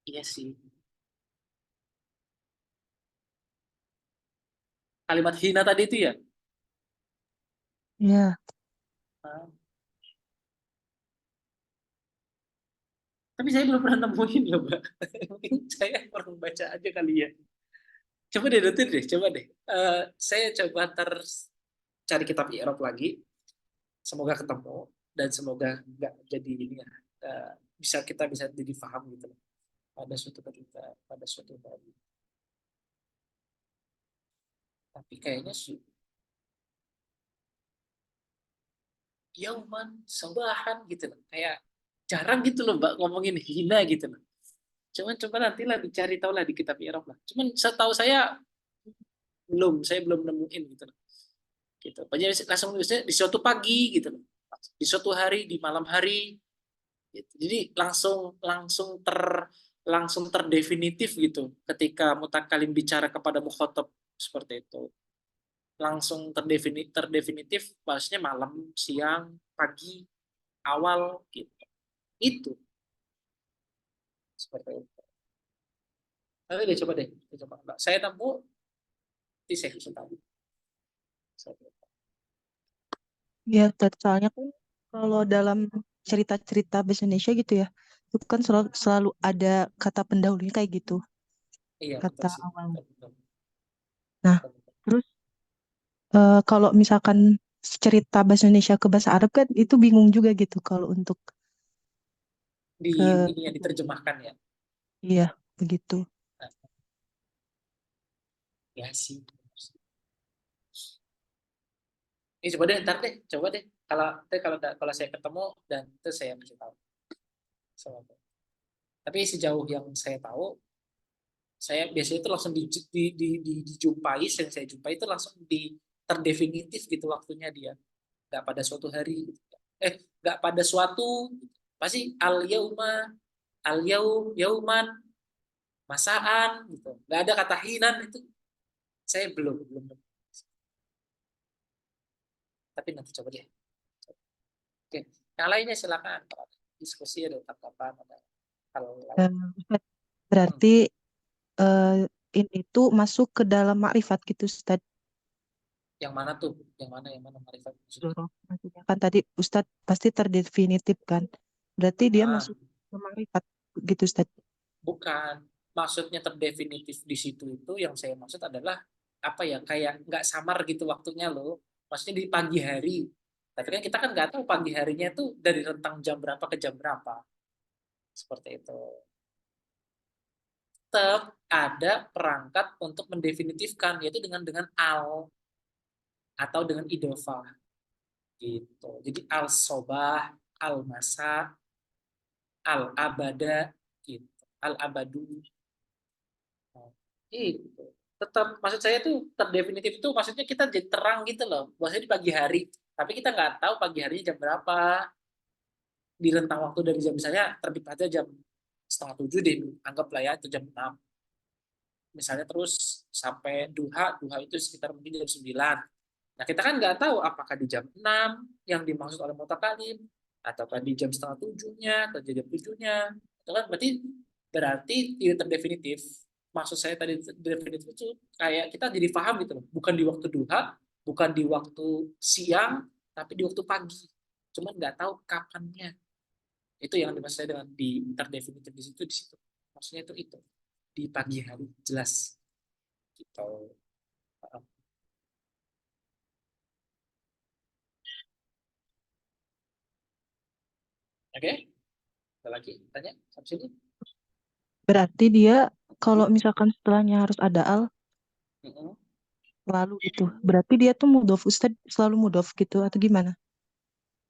Iya sih. Kalimat hina tadi itu ya. Ya, Nah, tapi saya belum pernah nemuin loh, Mbak. Mungkin saya kurang baca aja kali ya. Coba deh, nanti deh, coba deh. Saya coba ntar cari kitab i'rab lagi. Semoga ketemu dan semoga nggak jadi ini ya. eh, kita bisa jadi paham gitu loh pada suatu ketika, pada suatu hari. Tapi kayaknya sih yauman sabahan gitu loh. Kayak jarang gitu loh Mbak ngomongin hina gitu loh. Cuman coba nantilah dicari tahu lah di kitab i'rab lah. Cuman setahu saya belum nemuin gitu loh. gitu. Langsung di suatu pagi gitu, di suatu hari, di malam hari. Gitu. Jadi langsung terdefinitif gitu ketika mutakalim bicara kepada mukhatab seperti itu. Langsung terdefinitif bahasnya malam, siang, pagi, awal gitu. Itu seperti itu. Nanti coba deh, coba. Mbak, saya nemu, nanti saya kasih tahu. Ya, soalnya kan kalau dalam cerita-cerita bahasa Indonesia gitu ya, itu kan selalu ada kata pendahulunya kayak gitu, Iya, betul kata sih. awal. Betul, betul. Nah, Betul, betul. terus kalau misalkan cerita bahasa Indonesia ke bahasa Arab kan itu bingung juga gitu kalau untuk ke Ini yang diterjemahkan ya. iya begitu. Nah, ya sih. Ini coba deh, ntar deh, coba deh. Kalau saya ketemu dan itu saya kasih tahu. Tapi sejauh yang saya tahu, saya biasanya itu langsung dijumpai, yang saya jumpai itu langsung terdefinitif gitu waktunya dia, nggak pada suatu hari, nggak pada suatu, pasti yauman, masaan gitu, nggak ada kata hinan itu, saya belum, tapi nanti coba deh. Oke, yang lainnya silakan diskusi, ada tanggapan, ada hal lain. Ustaz, berarti ini itu masuk ke dalam makrifat gitu Ustaz. Yang mana tuh, yang mana marifat maksudnya? Zorof. Maksudnya kan tadi Ustadz pasti terdefinitif kan. Berarti dia Ah, masuk ke makrifat gitu Ustadz. bukan, maksudnya terdefinitif di situ, itu yang saya maksud adalah apa ya, kayak nggak samar gitu waktunya loh, maksudnya di pagi hari, tapi kan kita kan nggak tahu pagi harinya itu dari rentang jam berapa ke jam berapa, seperti itu. Tetap ada perangkat untuk mendefinitifkan, yaitu dengan al atau dengan idofah gitu. Jadi al sobah, al masa, al abada gitu, al abadu. Nah, itu tetap, maksud saya tuh terdefinitif itu maksudnya kita jadi terang gitu loh, bahwasanya di pagi hari, tapi kita nggak tahu pagi harinya jam berapa, di rentang waktu dari jam, misalnya terbit aja jam setengah tujuh deh, anggaplah ya itu jam 6 misalnya, terus sampai duha itu sekitar mungkin jam 9. Nah, kita kan nggak tahu apakah di jam 6 yang dimaksud oleh mutakalim, ataukah di jam setengah tujuhnya, atau di jam tujuhnya. Itu kan berarti tidak terdefinitif. Maksud saya tadi definitif itu kayak kita jadi paham gitu loh. Bukan di waktu duha, bukan di waktu siang, tapi di waktu pagi. Cuman nggak tahu kapannya. Itu yang dimaksud saya dengan di terdefinitif di situ. Maksudnya itu di pagi hari jelas. Gitu. Oke? Ada lagi tanya sampai sini? Berarti dia kalau misalkan setelahnya harus ada al Mm-mm. selalu gitu. Berarti dia tuh mudhof Ustadz selalu mudhof gitu atau gimana?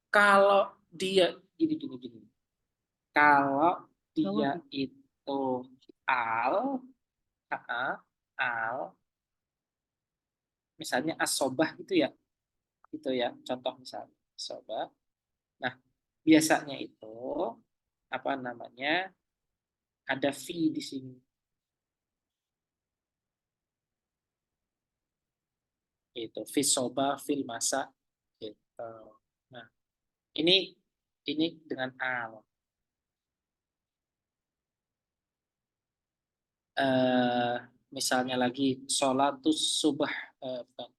Kalau dia gini. Kalau dia Selalu. itu al, al, misalnya asobah gitu ya, contoh misalnya asobah. Nah, biasanya itu apa namanya, ada fi di sini. Itu fi soba, fil masa gitu. Nah, ini dengan al. Eh, misalnya lagi sholatus subah, bukan.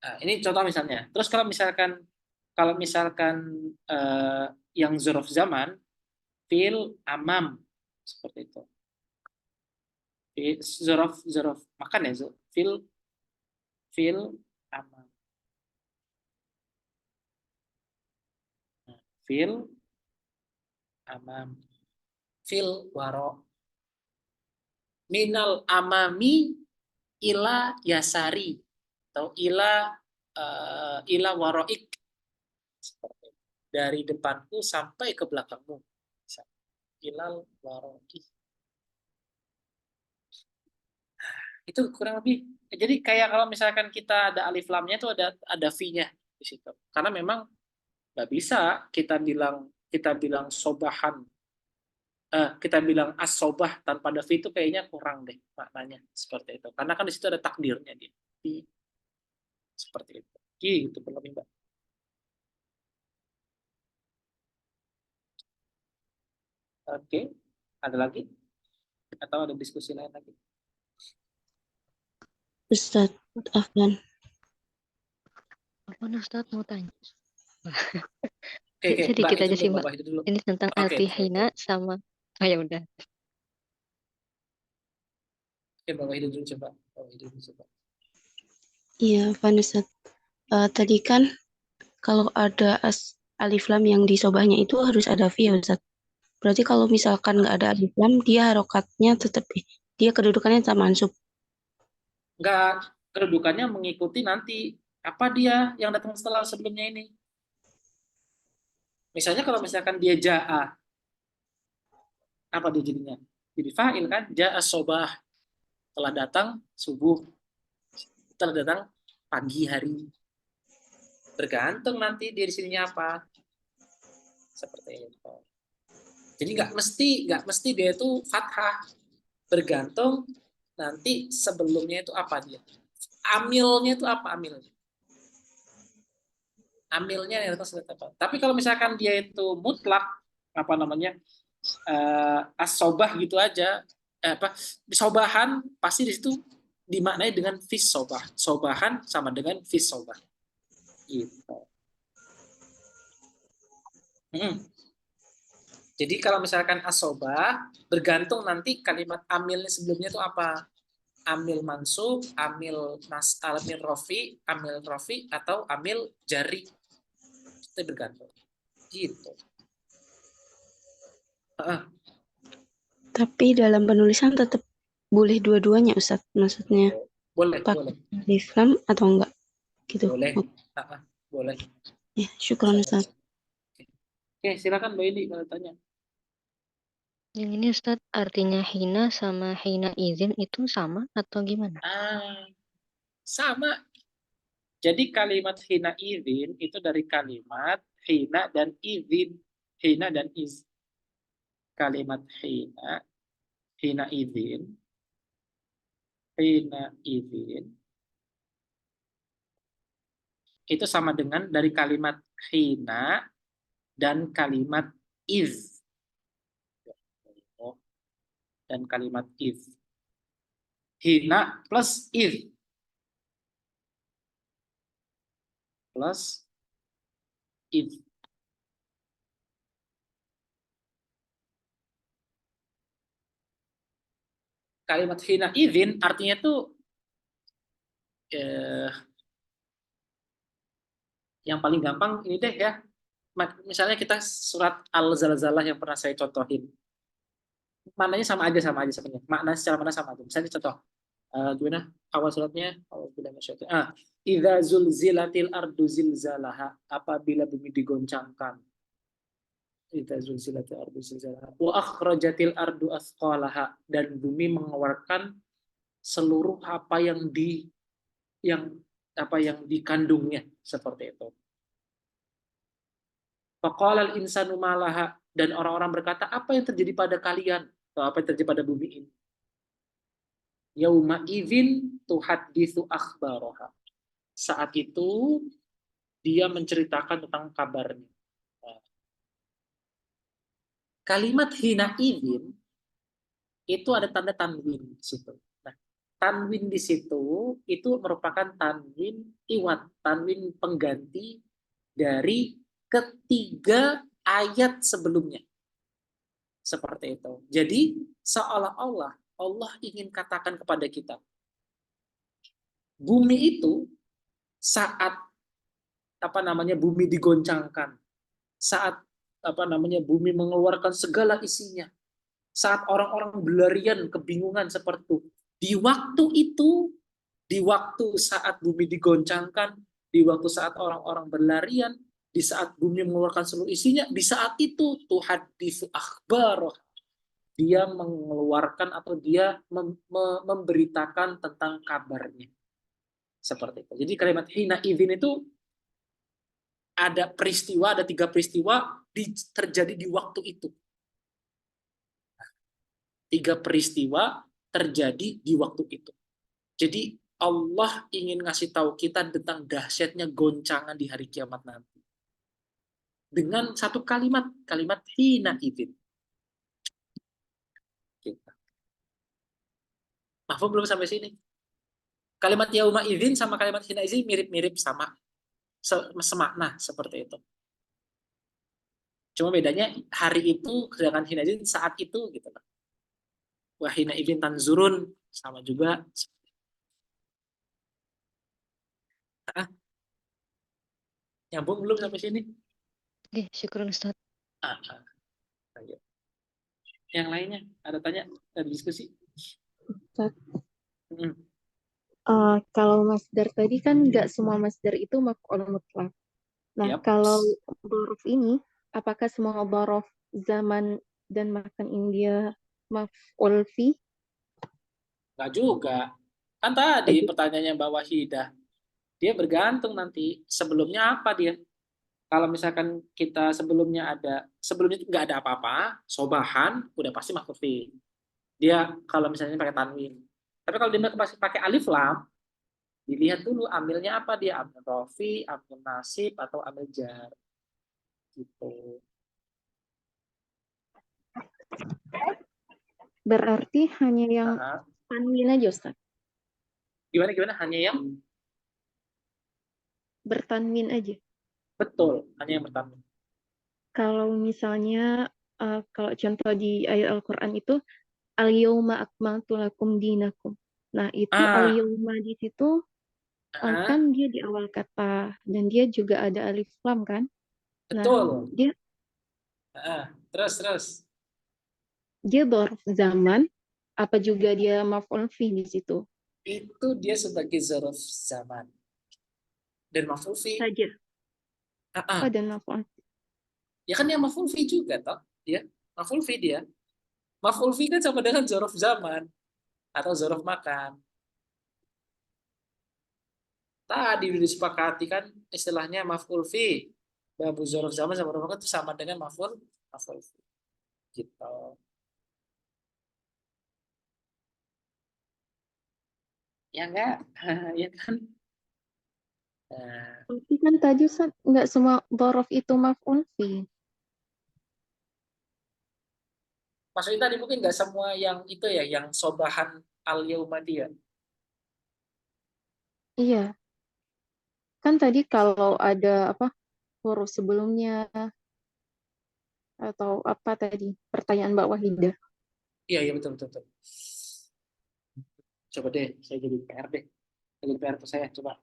Nah, ini contoh misalnya. Terus kalau misalkan yang zorof zaman, fil amam seperti itu. Zorof makan ya, fil amam. Nah, fil amam, fil waro, minal amami ila yasari, atau ila waroik, seperti itu. Dari depanku sampai ke belakangmu. Ilal waroik. Itu kurang lebih. Jadi kayak kalau misalkan kita ada alif lamnya itu ada v-nya di situ. Karena memang nggak bisa kita bilang sobahan, kita bilang as-sobah tanpa ada v itu kayaknya kurang deh maknanya seperti itu. Karena kan di situ ada takdirnya dia. Seperti itu. Gitu kurang lebih, Mbak. Oke, ada lagi? Atau ada diskusi lain lagi? Ustadz Afwan. Apa Ustadz mau tanya? Oke, Sedikit Mbak, aja itu sih dulu, Mbak. Mbak, itu dulu. Ini tentang Oke, arti oke. hina sama. Oh ya udah. Oke, Mbak, itu dulu coba. Itu dulu coba. Iya, Afwan Ustadz. Tadi kan kalau ada alif lam yang di sobahnya itu harus ada v ya Ustadz. Berarti kalau misalkan nggak ada alif lam, dia harokatnya tetap, dia kedudukannya tetap mansub. Nggak, kedudukannya mengikuti nanti apa dia yang datang setelah sebelumnya ini. Misalnya kalau misalkan dia ja'a, apa dia jadinya? Jadi fa'il kan? Ja'a sobah, telah datang subuh, telah datang pagi hari. Bergantung nanti dia di sininya apa. Seperti itu. Jadi nggak mesti dia itu fathah. Bergantung nanti sebelumnya itu apa dia. Amilnya itu apa amilnya? Amilnya yang datang setelah apa? Tapi kalau misalkan dia itu mutlak, apa namanya, as-sobah gitu aja, apa sobahan, pasti di situ dimaknai dengan fis sobah. Sobahan sama dengan fis sobah. Gitu. Jadi kalau misalkan as-sobah, bergantung nanti kalimat amilnya sebelumnya itu apa. Amil mansub, amil rofi, atau amil jari. Itu bergantung. Gitu. Tapi dalam penulisan tetap boleh dua-duanya Ustadz, maksudnya Boleh. alif lam atau enggak gitu. Boleh. Boleh. Ya, syukran Ustadz. Oke, silakan Mbak Indi kalau tanya. Yang ini Ustadz artinya hina sama hina izin itu sama atau gimana? Sama. Jadi kalimat hina izin itu dari kalimat hina dan izin. Hina dan iz. Kalimat hina izin, itu sama dengan dari kalimat hina dan kalimat iz. Dan kalimat iz. Hina plus iz. Plus iz. Kalimat hina izin artinya tuh yang paling gampang ini deh ya. Misalnya kita surat Al-Zalzalah yang pernah saya contohin. Maknanya sama aja sebenarnya. Makna secara mana sama aja. Misalnya contoh gimana awal suratnya? Idza zulzilatil ardu zilzalaha, apabila bumi digoncangkan. Idza zulzilatil ardu zilzalaha. Wa akhrajatil ardu athqalaha, dan bumi mengeluarkan seluruh apa yang dikandungnya, seperti itu. Faqala al-insanu malaha, dan orang-orang berkata, apa yang terjadi pada kalian? Atau apa yang terjadi pada bumi ini? Yauma idzin tuhadditsu akhbaraha. Saat itu dia menceritakan tentang kabarnya. Kalimat hina idzin itu ada tanda tanwin di situ. Nah, tanwin di situ itu merupakan tanwin iwat, tanwin pengganti dari ketiga ayat sebelumnya. Seperti itu. Jadi seolah-olah Allah ingin katakan kepada kita, bumi itu saat bumi digoncangkan, saat bumi mengeluarkan segala isinya, saat orang-orang berlarian kebingungan seperti itu, di waktu saat bumi digoncangkan, di waktu saat orang-orang berlarian, di saat bumi mengeluarkan seluruh isinya, di saat itu tuhaditsu akhbar, dia mengeluarkan atau dia memberitakan tentang kabarnya. Seperti itu. Jadi kalimat hina idzin itu ada peristiwa, ada 3 peristiwa terjadi di waktu itu. 3 peristiwa terjadi di waktu itu. Jadi Allah ingin ngasih tahu kita tentang dahsyatnya goncangan di hari kiamat nanti. Dengan satu kalimat hina idzin. Kita. Mahfum belum sampai sini. Kalimat yauma idzin sama kalimat hina idzin mirip-mirip sama. Semakna seperti itu. Cuma bedanya hari itu sedangkan hina idzin saat itu gitu lah. Wa hina idzin tanzurun sama juga. Nyambung belum sampai sini? Oke, syukur Ustaz. Ayo. Yang lainnya ada tanya, ada diskusi? Ustaz. Kalau masdar tadi kan nggak semua masdar itu maf'ul mutlak. Nah, Yap. kalau dhorof ini, apakah semua dhorof zaman dan makan India maf'ul fi? Nggak juga. Kan tadi pertanyaannya Mbak Wahidah. Dia bergantung nanti sebelumnya apa dia. Kalau misalkan kita sebelumnya nggak ada apa-apa, sobahan, udah pasti maf'ul fi. Dia kalau misalnya pakai tanwin. Tapi kalau dia pakai alif lam, dilihat dulu ambilnya apa dia, ambil rofi, ambil nasib, atau ambil jar. Gitu. Berarti hanya yang tanwin aja, Ustaz? Gimana? Hanya yang? Bertanwin aja. Betul, hanya yang bertanwin. Kalau misalnya, kalau contoh di ayat Al-Quran itu, al-yawma akmaltu lakum dinakum. Nah, itu al-yawma di situ, kan dia di awal kata, dan dia juga ada alif lam kan? Betul. Nah, dia Terus. Dia dzarf zaman, apa juga dia maf'ul fi di situ? Itu dia sebagai dzarf zaman. Dan maf'ul fi. Saja. Dan maf'ul fi. Ya kan yang maf'ul fi juga toh, dia. Maf'ul fi dia. Maf'ul fi kan sama dengan dzarf zaman atau dzarf makan. Tadi udah disepakati kan istilahnya maf'ul fi. Babu dzarf zaman sama dzarf makan itu sama dengan maf'ul fi. Gitu. Ya enggak? Ya kan? Tapi kan tadi nggak semua dzaraf itu maf'ul fi. Maksudnya tadi mungkin nggak semua yang itu ya, yang sobahan al-yauma dia. Iya. Kan tadi kalau ada huruf sebelumnya atau apa tadi pertanyaan Mbak Wahidah. Iya betul. Coba deh, saya jadi PR deh. Jadi PR tuh saya coba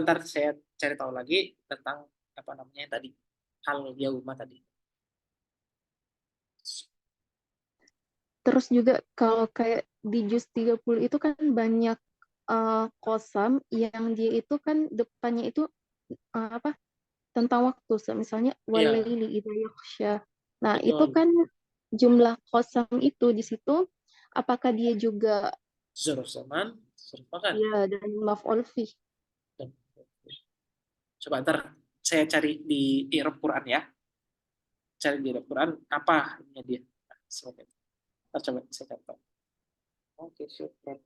ntar saya cari tahu lagi tentang apa namanya tadi, al-yauma tadi. Terus juga kalau kayak di juz 30 itu kan banyak qasam yang dia itu kan depannya itu tentang waktu. Misalnya walaili idza yaghsha. Nah, Betul. itu kan jumlah qasam itu di situ apakah dia juga Dzarf zaman, dzarf makan. Iya, dan maf'ul fi. Coba ntar saya cari di i'rab Quran ya. Cari di i'rab Quran apa artinya dia. Semoga. Coba saya cari tahu. Oke, syukur.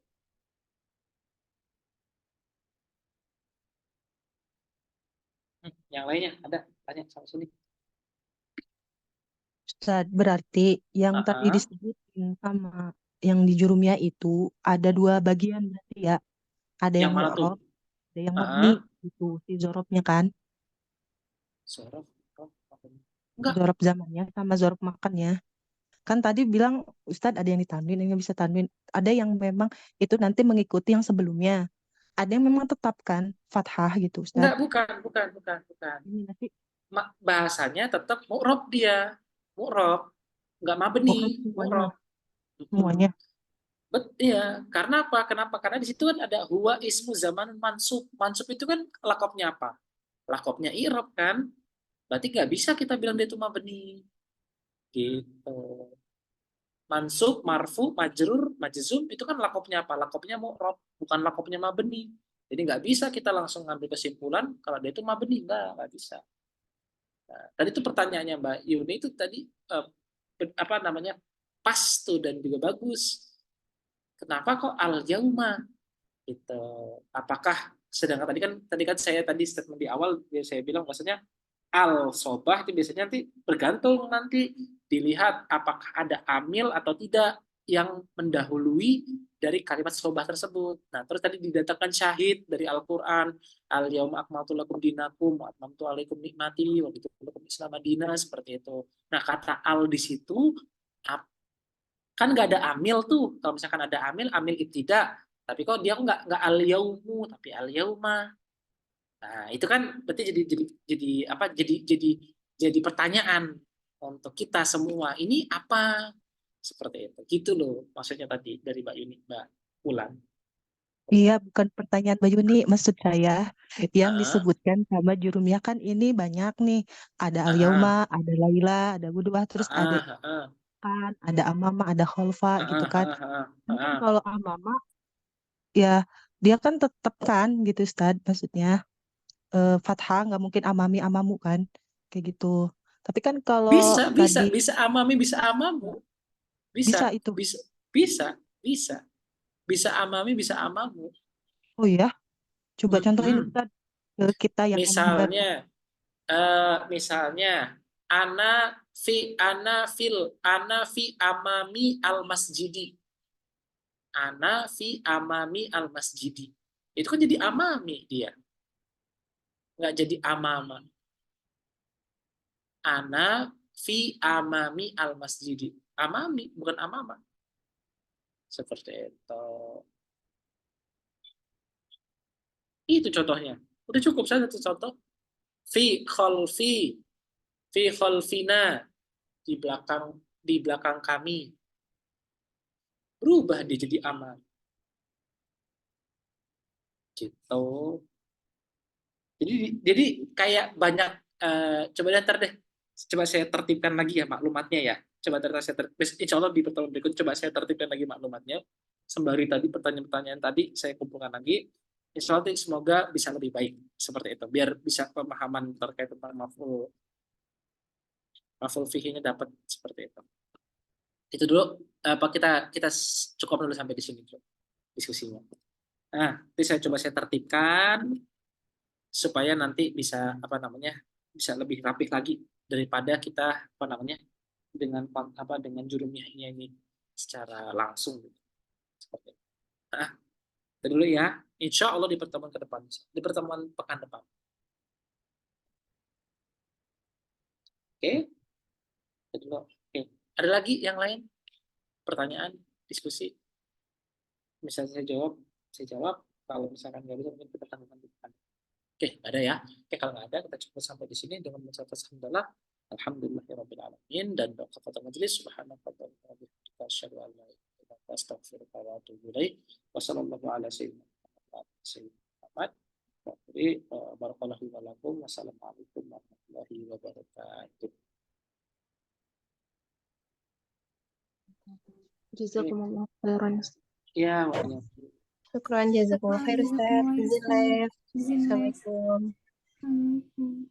Yang lainnya ada tanya sama sini. Ustaz, berarti yang tadi disebutin sama yang di Jurumiyah itu ada 2 bagian berarti ya. Ada yang mu'rab, ada yang mabni itu si zorobnya kan. Zorob zamannya sama zorob makannya. Kan tadi bilang Ustadz ada yang ditanwin, yang bisa tanwin. Ada yang memang itu nanti mengikuti yang sebelumnya. Ada yang memang tetapkan fathah gitu Ustadz. Enggak, bukan. Ini nanti bahasanya tetap mu'rab dia. Mu'rab. Enggak mabni, mu'rab. Semuanya. Iya, karena apa? Kenapa? Karena di situ kan ada huwa ismu zaman mansub. Mansub itu kan lakopnya apa? Lakopnya i'rab kan? Berarti nggak bisa kita bilang dia itu mabni. Gitu. mansub, marfu, majrur, majzum itu kan lakopnya apa? Lakopnya mu'rab, bukan lakopnya mabni. Jadi nggak bisa kita langsung ngambil kesimpulan kalau dia itu mabni, nggak bisa. Nah, tadi itu pertanyaannya Mbak Yuni itu tadi apa namanya pas tuh dan juga bagus. Kenapa kok al yauma gitu? Apakah sedangkan tadi kan saya tadi statement di awal saya bilang maksudnya al sobah itu biasanya nanti bergantung nanti dilihat apakah ada amil atau tidak yang mendahului dari kalimat sobah tersebut. Nah, terus tadi didatangkan syahid dari Al-Qur'an, al yauma akmaltu lakum dinakum wa atmamtu alaikum nikmati wa raditu lakum Islam madinah seperti itu. Nah, kata al di situ kan nggak ada amil tuh. Kalau misalkan ada amil, amil ibtida. Tapi kok dia nggak al yaumu tapi al yauma. Nah, itu kan berarti jadi apa? Jadi pertanyaan untuk kita semua. Ini apa? Seperti itu. Gitu loh maksudnya tadi dari Mbak Yuni, Mbak Ulan. Iya, bukan pertanyaan Mbak Yuni, maksud saya yang Heeh, disebutkan sama jurumiyah kan ini banyak nih. Ada heeh, Al-Yauma, ada Laila, ada Gudwah, terus ada heeh, heeh, Kan, ada Amama, ada Kholfa gitu heeh, kan. heeh, Ini kan heeh. kalau Amama ya dia kan tetap kan gitu Ustad, maksudnya fathah nggak mungkin amami amamu kan, kayak gitu. Tapi kan kalau Bisa, bisa, tadi bisa amami, bisa amamu. bisa Bisa, itu. bisa, bisa, bisa. Bisa amami, bisa amamu. Oh iya, coba contohin Mhm. Ustad ke kita yang memahami. Misalnya ana fi amami al masjidi. Ana fi amami al masjidi. Itu kan jadi amami dia, nggak jadi amama. Ana fi amami al masjidi. Amami bukan amama. Seperti itu. Itu contohnya. Udah cukup saya satu contoh. Fi khalfina di belakang kami. Berubah dia jadi amal. Gitu. Jadi kayak banyak coba ntar deh. Coba saya tertibkan lagi ya maklumatnya ya. Coba ntar insya Allah di pertemuan berikut coba saya tertibkan lagi maklumatnya. Sembari tadi pertanyaan-pertanyaan tadi saya kumpulkan lagi. Insya Allah semoga bisa lebih baik seperti itu. Biar bisa pemahaman terkait tentang maf'ul fihinya dapat seperti itu. Itu dulu apa kita cukup dulu sampai di sini dulu diskusinya. Nah, nanti saya tertibkan supaya nanti bisa apa namanya bisa lebih rapih lagi daripada kita apa namanya dengan jurumiyahnya ini secara langsung gitu. Seperti itu. Nah, itu dulu ya. Insya Allah di pertemuan ke depan, di pertemuan pekan depan. Oke, itu dulu. Oke. Ada lagi yang lain? Pertanyaan, diskusi? Misalnya saya jawab. Kalau misalkan nggak bisa, mungkin kita tangguhkan di depan. Oke, ada ya. Oke, kalau nggak ada, kita cukup sampai di sini dengan mengucapkan alhamdulillah. Alhamdulillahirabbil alamin dan doa kafaratul majelis subhanallahi wa bihamdihi asyhadu an la ilaha illa anta astaghfiruka wa atubu ilaik. Wassallallahu ala sayyidina Muhammad. Barakallahu wa lakum. Wassalamualaikum warahmatullahi wabarakatuh. Jazakumullah khairan. Ya, waktunya. Syukran, jazakumullah khair Ustaz. Izin live. Izin live. Assalamualaikum. Assalamualaikum.